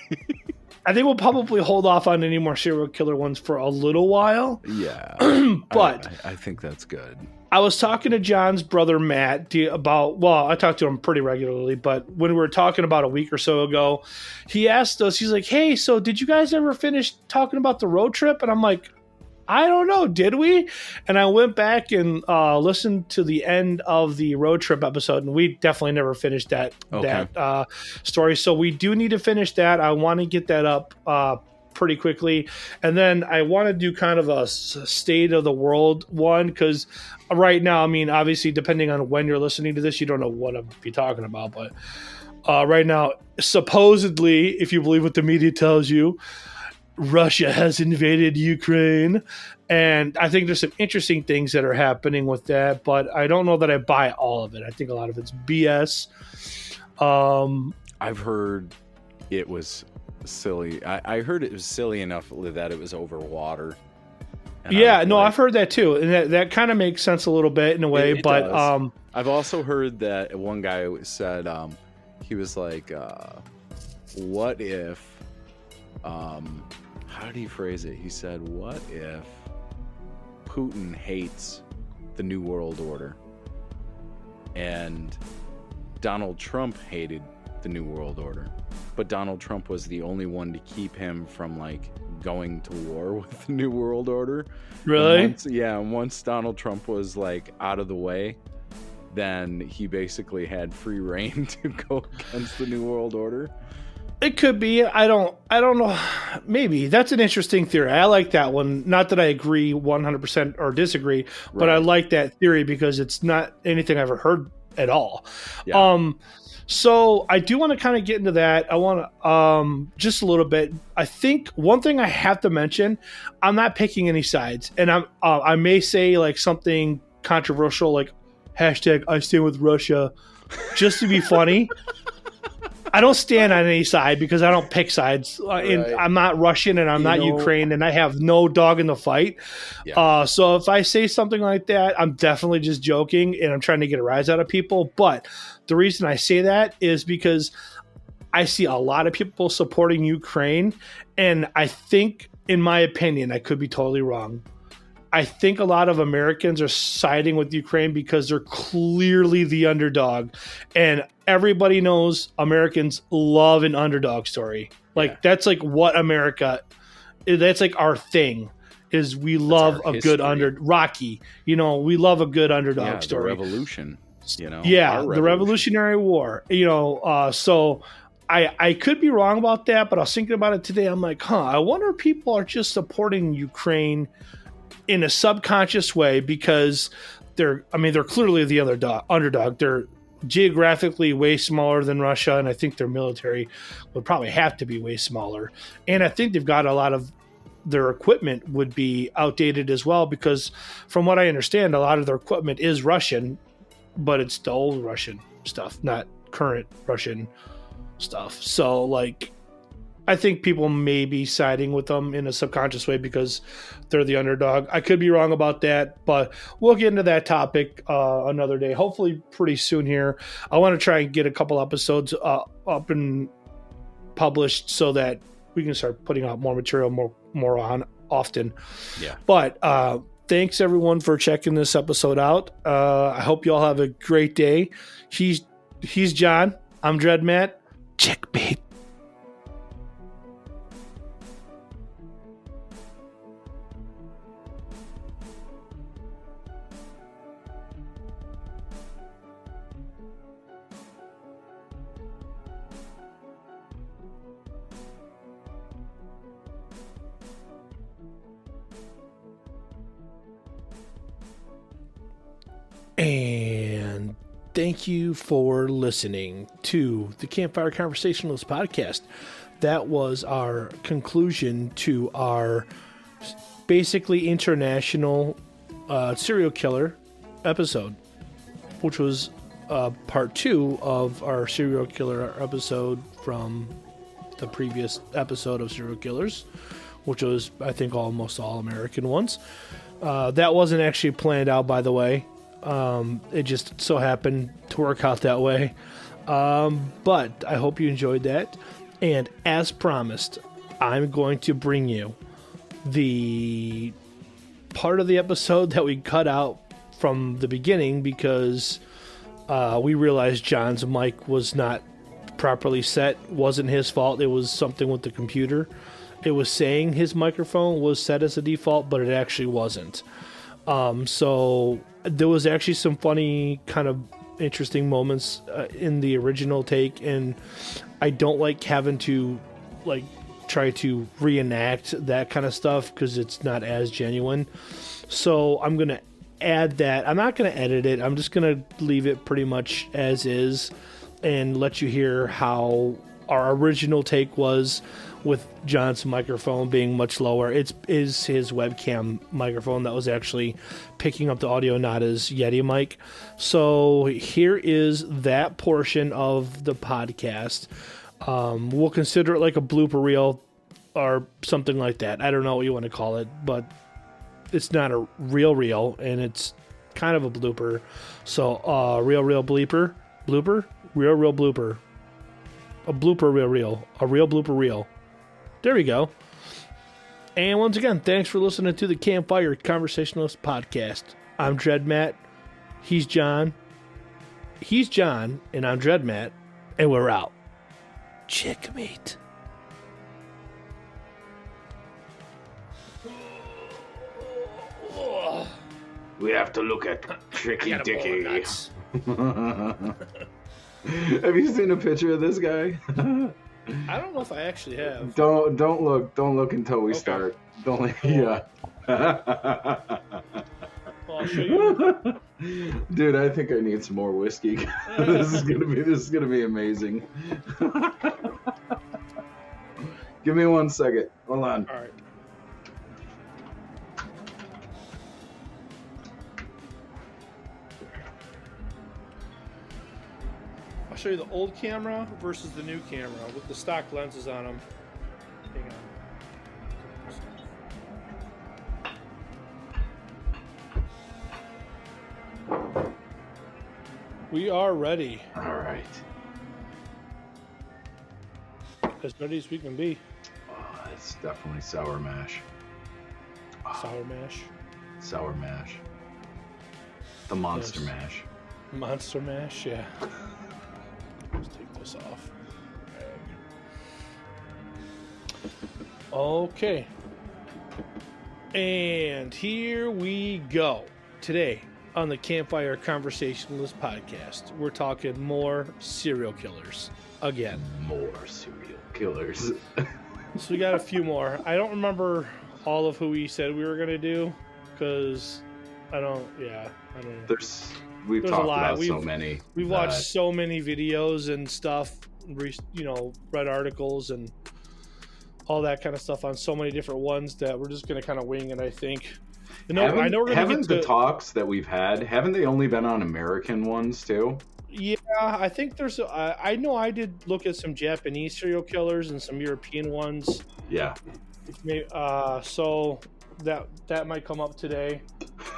[SPEAKER 1] I think we'll probably hold off on any more serial killer ones for a little while.
[SPEAKER 2] Yeah.
[SPEAKER 1] But
[SPEAKER 2] I think that's good.
[SPEAKER 1] I was talking to John's brother, Matt, about, well, I talk to him pretty regularly, but when we were talking about a week or so ago, he asked us, he's like, hey, so did you guys ever finish talking about the road trip? And I'm like, I don't know, did we? And I went back and listened to the end of the road trip episode, and we definitely never finished that story. So we do need to finish that. I want to get that up pretty quickly. And then I want to do kind of a state of the world one, because right now, I mean, obviously, depending on when you're listening to this, you don't know what I'll be talking about. But right now, supposedly, if you believe what the media tells you, Russia has invaded Ukraine, and I think there's some interesting things that are happening with that, but I don't know that I buy all of it. I think a lot of it's BS.
[SPEAKER 2] I've heard it was silly. I heard it was silly enough that it was over water.
[SPEAKER 1] Yeah, no, I've heard that too, and that kind of makes sense a little bit in a way. But
[SPEAKER 2] does. I've also heard that one guy said he was like, "What if?" How did he phrase it? He said, "What if Putin hates the New World Order and Donald Trump hated the New World Order, but Donald Trump was the only one to keep him from like going to war with the New World Order."
[SPEAKER 1] Really?
[SPEAKER 2] Once Donald Trump was like out of the way, then he basically had free reign to go against the New World Order.
[SPEAKER 1] It could be. I don't know. Maybe. That's an interesting theory. I like that one. Not that I agree 100% or disagree, but I like that theory because it's not anything I've ever heard at all. Yeah. So I do want to kind of get into that. I want to just a little bit. I think one thing I have to mention, I'm not picking any sides, and I may say like something controversial, like hashtag I stand with Russia, just to be funny. I don't stand on any side because I don't pick sides. And I'm not Russian and I'm not Ukraine, and I have no dog in the fight. Yeah. So if I say something like that, I'm definitely just joking and I'm trying to get a rise out of people. But the reason I say that is because I see a lot of people supporting Ukraine. And I think, in my opinion, I could be totally wrong, I think a lot of Americans are siding with Ukraine because they're clearly the underdog, and everybody knows Americans love an underdog story. Like that's like what America. That's like our thing. Is we love a good Rocky. You know, we love a good underdog story.
[SPEAKER 2] The revolution. You know,
[SPEAKER 1] the Revolutionary War. You know, so. I could be wrong about that, but I was thinking about it today. I'm like, I wonder if people are just supporting Ukraine in a subconscious way because they're clearly the underdog. They're geographically way smaller than Russia, and I think their military would probably have to be way smaller. And I think they've got a lot of their equipment would be outdated as well because from what I understand, a lot of their equipment is Russian, but it's the old Russian stuff, not current Russian stuff. So like I think people may be siding with them in a subconscious way because they're the underdog. I could be wrong about that, but we'll get into that topic another day, hopefully pretty soon here. I want to try and get a couple episodes up and published so that we can start putting out more material more on often.
[SPEAKER 2] Yeah.
[SPEAKER 1] But thanks everyone for checking this episode out. I hope you all have a great day. He's John. I'm Dread Matt. Checkmate. And thank you for listening to the Campfire Conversationalist podcast. That was our conclusion to our basically international serial killer episode, which was part 2 of our serial killer episode from the previous episode of serial killers, which was, I think, almost all American ones. That wasn't actually planned out, by the way. It just so happened to work out that way. But I hope you enjoyed that. And as promised, I'm going to bring you the part of the episode that we cut out from the beginning because we realized John's mic was not properly set. Wasn't his fault. It was something with the computer. It was saying his microphone was set as a default, but it actually wasn't. So there was actually some funny kind of interesting moments in the original take, and I don't like having to like try to reenact that kind of stuff because it's not as genuine. So I'm going to add that. I'm not going to edit it. I'm just going to leave it pretty much as is and let you hear how our original take was with John's microphone being much lower. It is his webcam microphone that was actually picking up the audio, not his Yeti mic. So here is that portion of the podcast. We'll consider it like a blooper reel or something like that. I don't know what you want to call it, but it's not a real, and it's kind of a blooper. So real bleeper, blooper, real blooper, a blooper reel, a real blooper reel. There we go. And once again, thanks for listening to the Campfire Conversationalist podcast. I'm Dread Matt. He's John. He's John, and I'm Dread Matt, and we're out. Checkmate.
[SPEAKER 3] We have to look at Tricky Dicky.
[SPEAKER 4] Have you seen a picture of this guy?
[SPEAKER 1] I don't know if I actually have.
[SPEAKER 4] Don't look until we start. Don't. Yeah.
[SPEAKER 1] Well, I'll show you.
[SPEAKER 4] Dude, I think I need some more whiskey. This is gonna be amazing. Give me 1 second. Hold on.
[SPEAKER 1] All right. I'll show you the old camera versus the new camera with the stock lenses on them. Hang on. We are ready.
[SPEAKER 4] All right.
[SPEAKER 1] As ready as we can be.
[SPEAKER 4] Oh, it's definitely sour mash.
[SPEAKER 1] Sour mash.
[SPEAKER 4] sour mash. The monster mash.
[SPEAKER 1] Monster mash, yeah. Let's take this off. Okay. And here we go. Today on the Campfire Conversationalist podcast, we're talking more serial killers again.
[SPEAKER 4] More serial killers.
[SPEAKER 1] So we got a few more. I don't remember all of who we said we were going to do because I don't know.
[SPEAKER 4] We've
[SPEAKER 1] There's
[SPEAKER 4] talked
[SPEAKER 1] a lot.
[SPEAKER 4] about so many.
[SPEAKER 1] We've watched so many videos and stuff, read articles and all that kind of stuff on so many different ones that we're just going to kind of wing it, I think. I know we're going to get
[SPEAKER 4] the talks that we've had, haven't they only been on American ones too?
[SPEAKER 1] Yeah, I think there's. I know I did look at some Japanese serial killers and some European ones.
[SPEAKER 4] Yeah.
[SPEAKER 1] So that might come up today,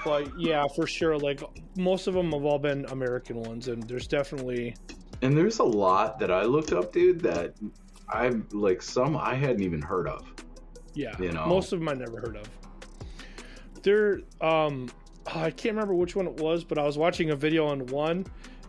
[SPEAKER 1] but yeah, for sure. Like most of them have all been American ones, and there's definitely.
[SPEAKER 4] And there's a lot that I looked up, dude. That some I hadn't even heard of.
[SPEAKER 1] Yeah, most of them I never heard of. I can't remember which one it was, but I was watching a video on one.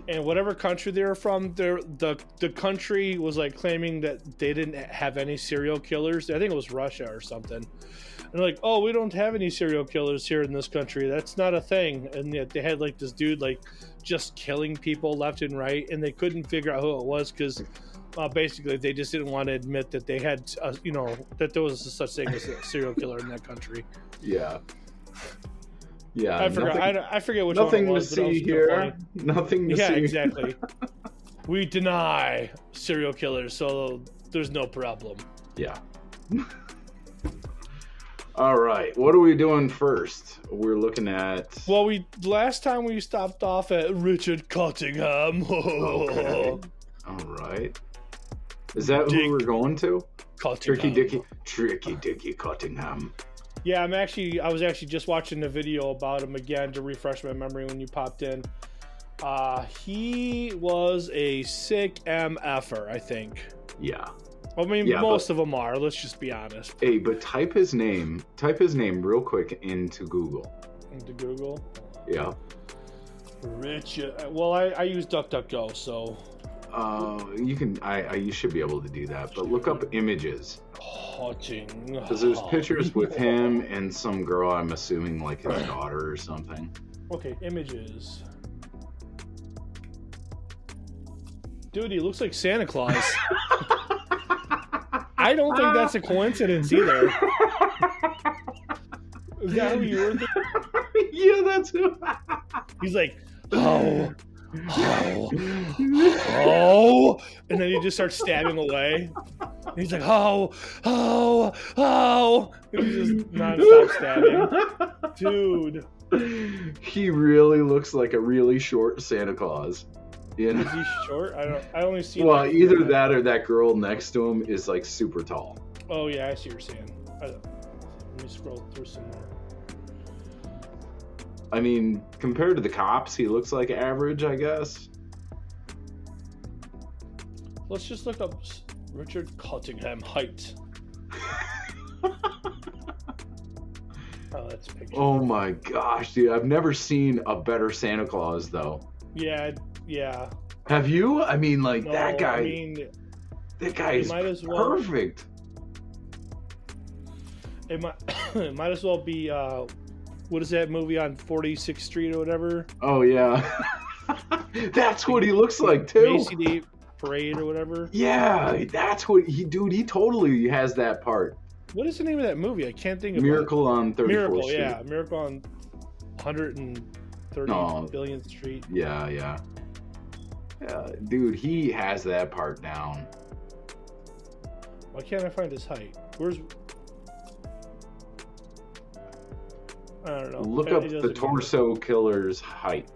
[SPEAKER 1] And whatever country they were from, the country was like claiming that they didn't have any serial killers. I think it was Russia or something. And they're like, oh, we don't have any serial killers here in this country. That's not a thing. And yet they had like this dude like just killing people left and right, and they couldn't figure out who it was because basically they just didn't want to admit that they had, that there was such thing as a serial killer in that country.
[SPEAKER 4] Yeah. Yeah,
[SPEAKER 1] I forget which one it was.
[SPEAKER 4] Nothing to see here. Nothing to see.
[SPEAKER 1] Yeah, exactly. We deny serial killers, so there's no problem.
[SPEAKER 4] Yeah. All right. What are we doing first? We're looking at.
[SPEAKER 1] Well, last time we stopped off at Richard Cottingham.
[SPEAKER 4] Okay. All right. Is that who we're going to?
[SPEAKER 1] Cottingham.
[SPEAKER 4] Tricky Dicky Cottingham.
[SPEAKER 1] Yeah, I was actually just watching the video about him again to refresh my memory when you popped in. He was a sick MFer, I think.
[SPEAKER 4] Yeah.
[SPEAKER 1] I mean, most of them are. Let's just be honest.
[SPEAKER 4] Hey, but type his name real quick into Google.
[SPEAKER 1] Into Google?
[SPEAKER 4] Yeah.
[SPEAKER 1] Richard. Well, I use DuckDuckGo, so.
[SPEAKER 4] You should be able to do that, but look up images. Because there's
[SPEAKER 1] Because
[SPEAKER 4] pictures with him and some girl, I'm assuming like his daughter or something.
[SPEAKER 1] Okay, images. Dude, he looks like Santa Claus. I don't think that's a coincidence either. Is that who you were thinking?
[SPEAKER 4] Yeah, that's who.
[SPEAKER 1] He's like, oh, and then he just starts stabbing away. And he's like, oh, and he's just non-stop stabbing. Dude.
[SPEAKER 4] He really looks like a really short Santa Claus. You know?
[SPEAKER 1] Is he short? I only see.
[SPEAKER 4] Well, either that or that girl next to him is like super tall.
[SPEAKER 1] Oh yeah, I see what you're saying. Let me scroll through some more.
[SPEAKER 4] I mean, compared to the cops, he looks like average, I guess.
[SPEAKER 1] Let's just look up Richard Cottingham height. Oh, that's a picture.
[SPEAKER 4] Oh my gosh, dude! I've never seen a better Santa Claus, though.
[SPEAKER 1] Yeah.
[SPEAKER 4] Have you? I mean, like
[SPEAKER 1] No,
[SPEAKER 4] that guy.
[SPEAKER 1] I mean,
[SPEAKER 4] that guy is perfect.
[SPEAKER 1] It might as well be. What is that movie on 46th Street or whatever?
[SPEAKER 4] Oh yeah, that's what he looks like too.
[SPEAKER 1] Macy Day Parade or whatever.
[SPEAKER 4] Yeah, that's what he. Dude, he totally has that part.
[SPEAKER 1] What is the name of that movie? I can't think of
[SPEAKER 4] Miracle on 34th
[SPEAKER 1] Miracle,
[SPEAKER 4] Street.
[SPEAKER 1] yeah, Miracle on 130 billionth Street.
[SPEAKER 4] Yeah, dude, he has that part down.
[SPEAKER 1] Why can't I find his height? Where's? I don't know.
[SPEAKER 4] Look up the torso killer's height.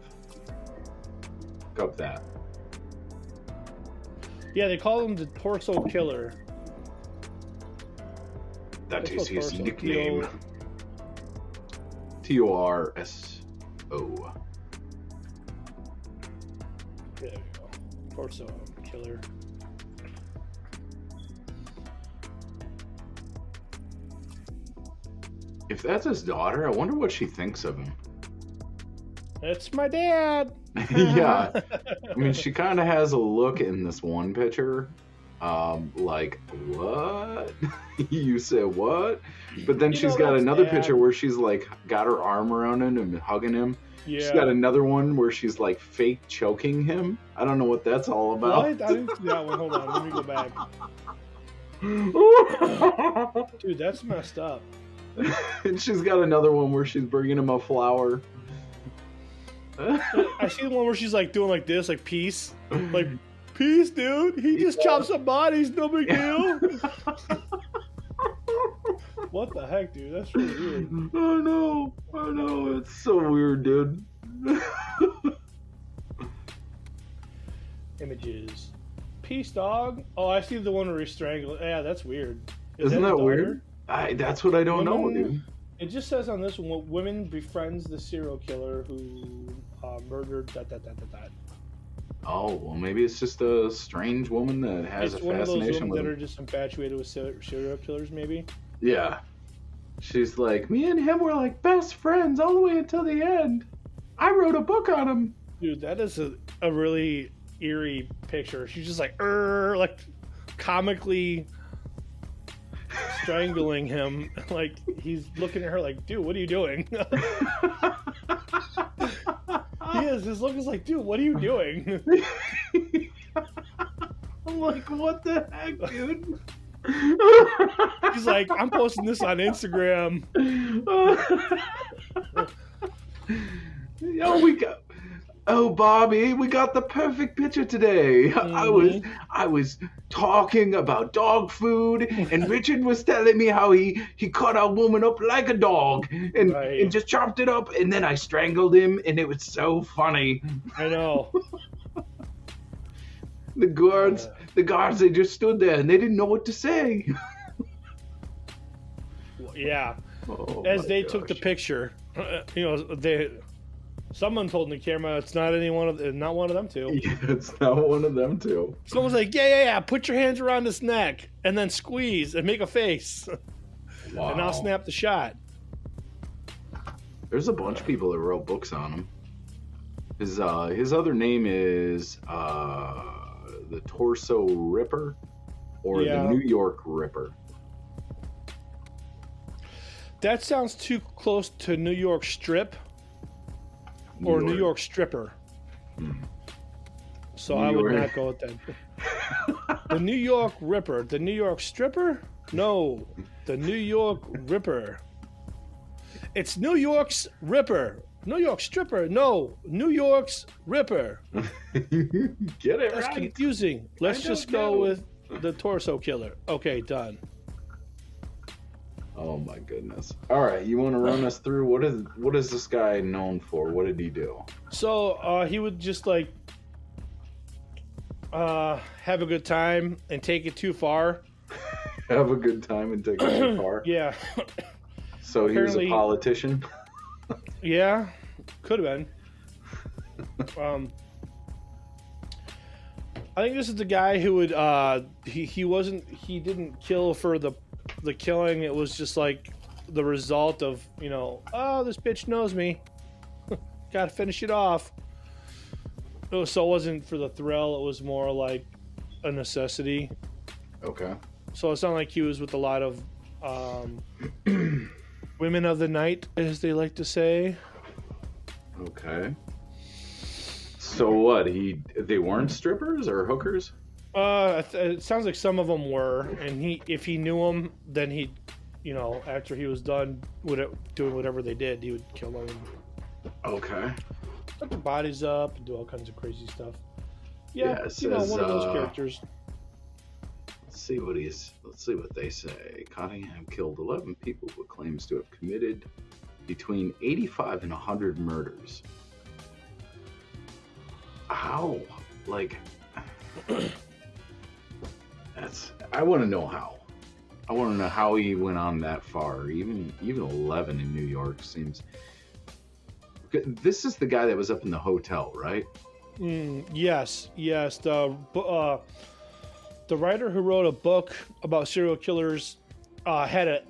[SPEAKER 4] Look up that.
[SPEAKER 1] Yeah, they call him the torso killer.
[SPEAKER 4] That is his nickname. Torso.
[SPEAKER 1] There you go. Torso killer.
[SPEAKER 4] If that's his daughter, I wonder what she thinks of him.
[SPEAKER 1] It's my dad.
[SPEAKER 4] Yeah. I mean, she kind of has a look in this one picture, like, what? You said what? But then she's got another picture where she's like got her arm around him and hugging him. Yeah. She's got another one where she's like fake choking him. I don't know what that's all about.
[SPEAKER 1] What? I didn't see that one. Hold on, let me go back. Dude, that's messed up.
[SPEAKER 4] And she's got another one where she's bringing him a flower.
[SPEAKER 1] I see the one where she's like doing like this, like peace. Like, peace, dude. He just chopped some bodies, no big deal. What the heck, dude? That's really weird.
[SPEAKER 4] I know. It's so weird, dude.
[SPEAKER 1] Images. Peace, dog. Oh, I see the one where he's strangling. Yeah, that's weird.
[SPEAKER 4] Isn't that weird? That's what I don't know, dude.
[SPEAKER 1] It just says on this one, women befriends the serial killer who murdered ...
[SPEAKER 4] Oh, well, maybe it's just a strange woman that has a fascination with
[SPEAKER 1] one of those women that
[SPEAKER 4] him.
[SPEAKER 1] are just infatuated with serial killers, maybe.
[SPEAKER 4] Yeah. She's like, me and him were like best friends all the way until the end. I wrote a book on him.
[SPEAKER 1] Dude, that is a really eerie picture. She's just like comically strangling him. Like, he's looking at her like, dude, what are you doing? He is. His look is like, dude, what are you doing?
[SPEAKER 4] I'm like, what the heck, dude?
[SPEAKER 1] He's like, I'm posting this on Instagram.
[SPEAKER 4] Bobby, we got the perfect picture today.
[SPEAKER 1] Mm-hmm.
[SPEAKER 4] I was talking about dog food, and Richard was telling me how he cut a woman up like a dog and just chopped it up, and then I strangled him, and it was so funny.
[SPEAKER 1] I know.
[SPEAKER 4] The guards, they just stood there and they didn't know what to say.
[SPEAKER 1] Yeah. As they took the picture, someone told the camera it's not not one of them two.
[SPEAKER 4] Yeah, it's not one of them two.
[SPEAKER 1] Someone's like, yeah, put your hands around his neck and then squeeze and make a face. Wow. And I'll snap the shot.
[SPEAKER 4] There's a bunch of people that wrote books on him. His other name is the Torso Ripper or the New York Ripper.
[SPEAKER 1] That sounds too close to New York Strip or New York Stripper. So I would not go with that. The New York Ripper. The New York Stripper? No. The New York Ripper. It's New York's Ripper. New York Stripper. No. New York's Ripper.
[SPEAKER 4] Get it
[SPEAKER 1] That's
[SPEAKER 4] right.
[SPEAKER 1] confusing. Let's just go with the Torso Killer. Okay, done.
[SPEAKER 4] Oh my goodness. All right, you want to run us through what is this guy known for? What did he do?
[SPEAKER 1] So he would just like have a good time and take it too far.
[SPEAKER 4] Have a good time and take it too far?
[SPEAKER 1] Yeah.
[SPEAKER 4] So he was a politician?
[SPEAKER 1] Yeah, could have been. I think this is the guy who would he didn't kill for the killing. It was just like the result of, this bitch knows me. Gotta finish it off. So it wasn't for the thrill, it was more like a necessity.
[SPEAKER 4] Okay.
[SPEAKER 1] So it's not like he was with a lot of women of the night, as they like to say.
[SPEAKER 4] Okay. So what? They weren't strippers or hookers?
[SPEAKER 1] It sounds like some of them were, and if he knew them, then he'd, after he was done doing whatever they did, he would kill them.
[SPEAKER 4] Okay.
[SPEAKER 1] Put their bodies up and do all kinds of crazy stuff. Yeah,
[SPEAKER 4] it says,
[SPEAKER 1] one of those characters.
[SPEAKER 4] Let's see what they say. Cottingham killed 11 people, but claims to have committed between 85 and 100 murders. How? Like, I want to know how. I want to know how he went on that far. Even 11 in New York seems. This is the guy that was up in the hotel, right?
[SPEAKER 1] Yes. The writer who wrote a book about serial killers had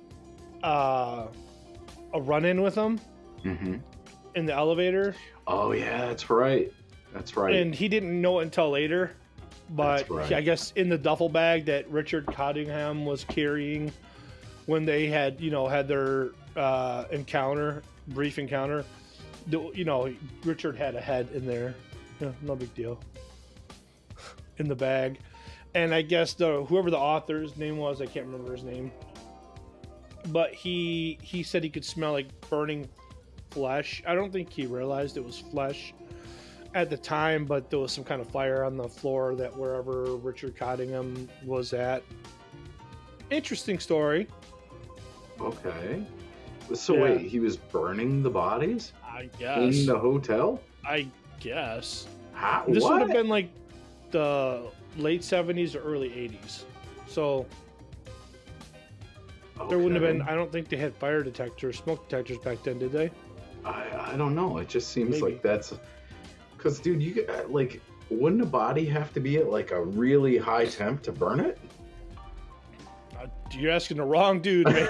[SPEAKER 1] a run-in with him in the elevator.
[SPEAKER 4] Oh yeah, that's right. That's right.
[SPEAKER 1] And he didn't know it until later. But
[SPEAKER 4] right.
[SPEAKER 1] I guess in the duffel bag that Richard Cottingham was carrying when they had, had their brief encounter, Richard had a head in there. Yeah, no big deal. In the bag. And I guess whoever the author's name was, I can't remember his name, but he said he could smell like burning flesh. I don't think he realized it was flesh at the time, but there was some kind of fire on the floor that wherever Richard Cottingham was at. Interesting story.
[SPEAKER 4] Okay. So wait, he was burning the bodies?
[SPEAKER 1] I guess.
[SPEAKER 4] In the hotel?
[SPEAKER 1] I guess.
[SPEAKER 4] How?
[SPEAKER 1] This
[SPEAKER 4] what?
[SPEAKER 1] would have been like the late 70s or early 80s. So there wouldn't have been, I don't think they had fire detectors, smoke detectors back then, did they?
[SPEAKER 4] I don't know. It just seems like that's... Because, dude, you like, wouldn't a body have to be at like a really high temp to burn it?
[SPEAKER 1] You're asking the wrong dude, man.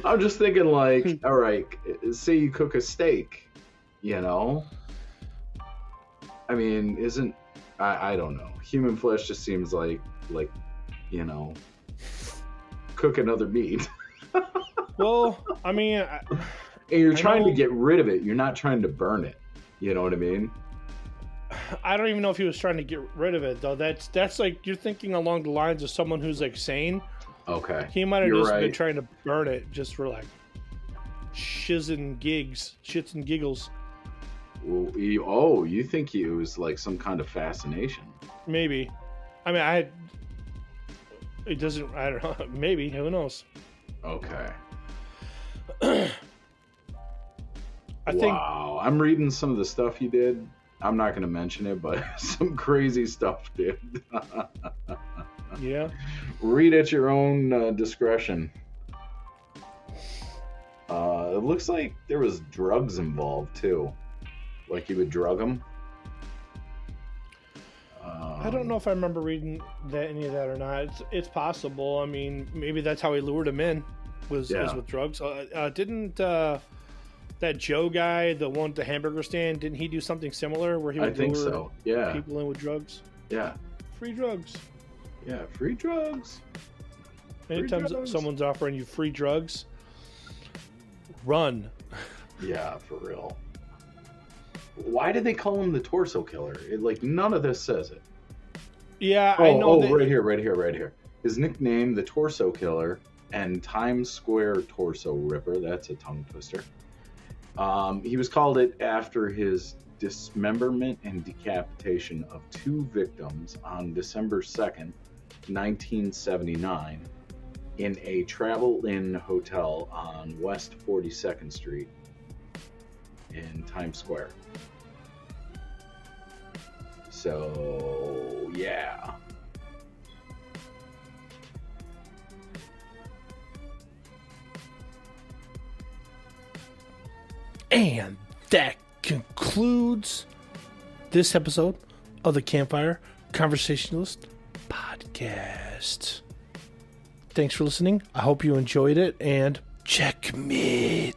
[SPEAKER 4] I'm just thinking, like, all right, say you cook a steak, I mean, I don't know. Human flesh just seems like cooking other meat.
[SPEAKER 1] Well, I mean,
[SPEAKER 4] and you're trying to get rid of it. You're not trying to burn it. You know what I mean?
[SPEAKER 1] I don't even know if he was trying to get rid of it, though. That's like, you're thinking along the lines of someone who's like sane.
[SPEAKER 4] Okay.
[SPEAKER 1] He might have just been trying to burn it just for like shits and giggles.
[SPEAKER 4] Well, you think it was like some kind of fascination?
[SPEAKER 1] Maybe. I mean, it doesn't, I don't know. Maybe. Who knows?
[SPEAKER 4] Okay.
[SPEAKER 1] Wow.
[SPEAKER 4] I'm reading some of the stuff you did. I'm not going to mention it, but some crazy stuff, dude.
[SPEAKER 1] Yeah.
[SPEAKER 4] Read at your own discretion. It looks like there was drugs involved, too. Like you would drug them.
[SPEAKER 1] I don't know if I remember reading any of that or not. It's possible. I mean, maybe that's how he lured him in, was with drugs. Didn't that Joe guy, the one at the hamburger stand, didn't he do something similar where he would lure people in with drugs?
[SPEAKER 4] Yeah.
[SPEAKER 1] Free drugs.
[SPEAKER 4] Yeah, free drugs.
[SPEAKER 1] Anytime someone's offering you free drugs, run.
[SPEAKER 4] Yeah, for real. Why did they call him the torso killer? None of this says it.
[SPEAKER 1] Yeah, I know.
[SPEAKER 4] Right here. His nickname, the Torso Killer, and Times Square Torso Ripper. That's a tongue twister. He was called it after his dismemberment and decapitation of 2 victims on December 2nd, 1979, in a Travel Inn hotel on West 42nd Street in Times Square. So, yeah.
[SPEAKER 1] And that concludes this episode of the Campfire Conversationalist Podcast. Thanks for listening. I hope you enjoyed it, and checkmate.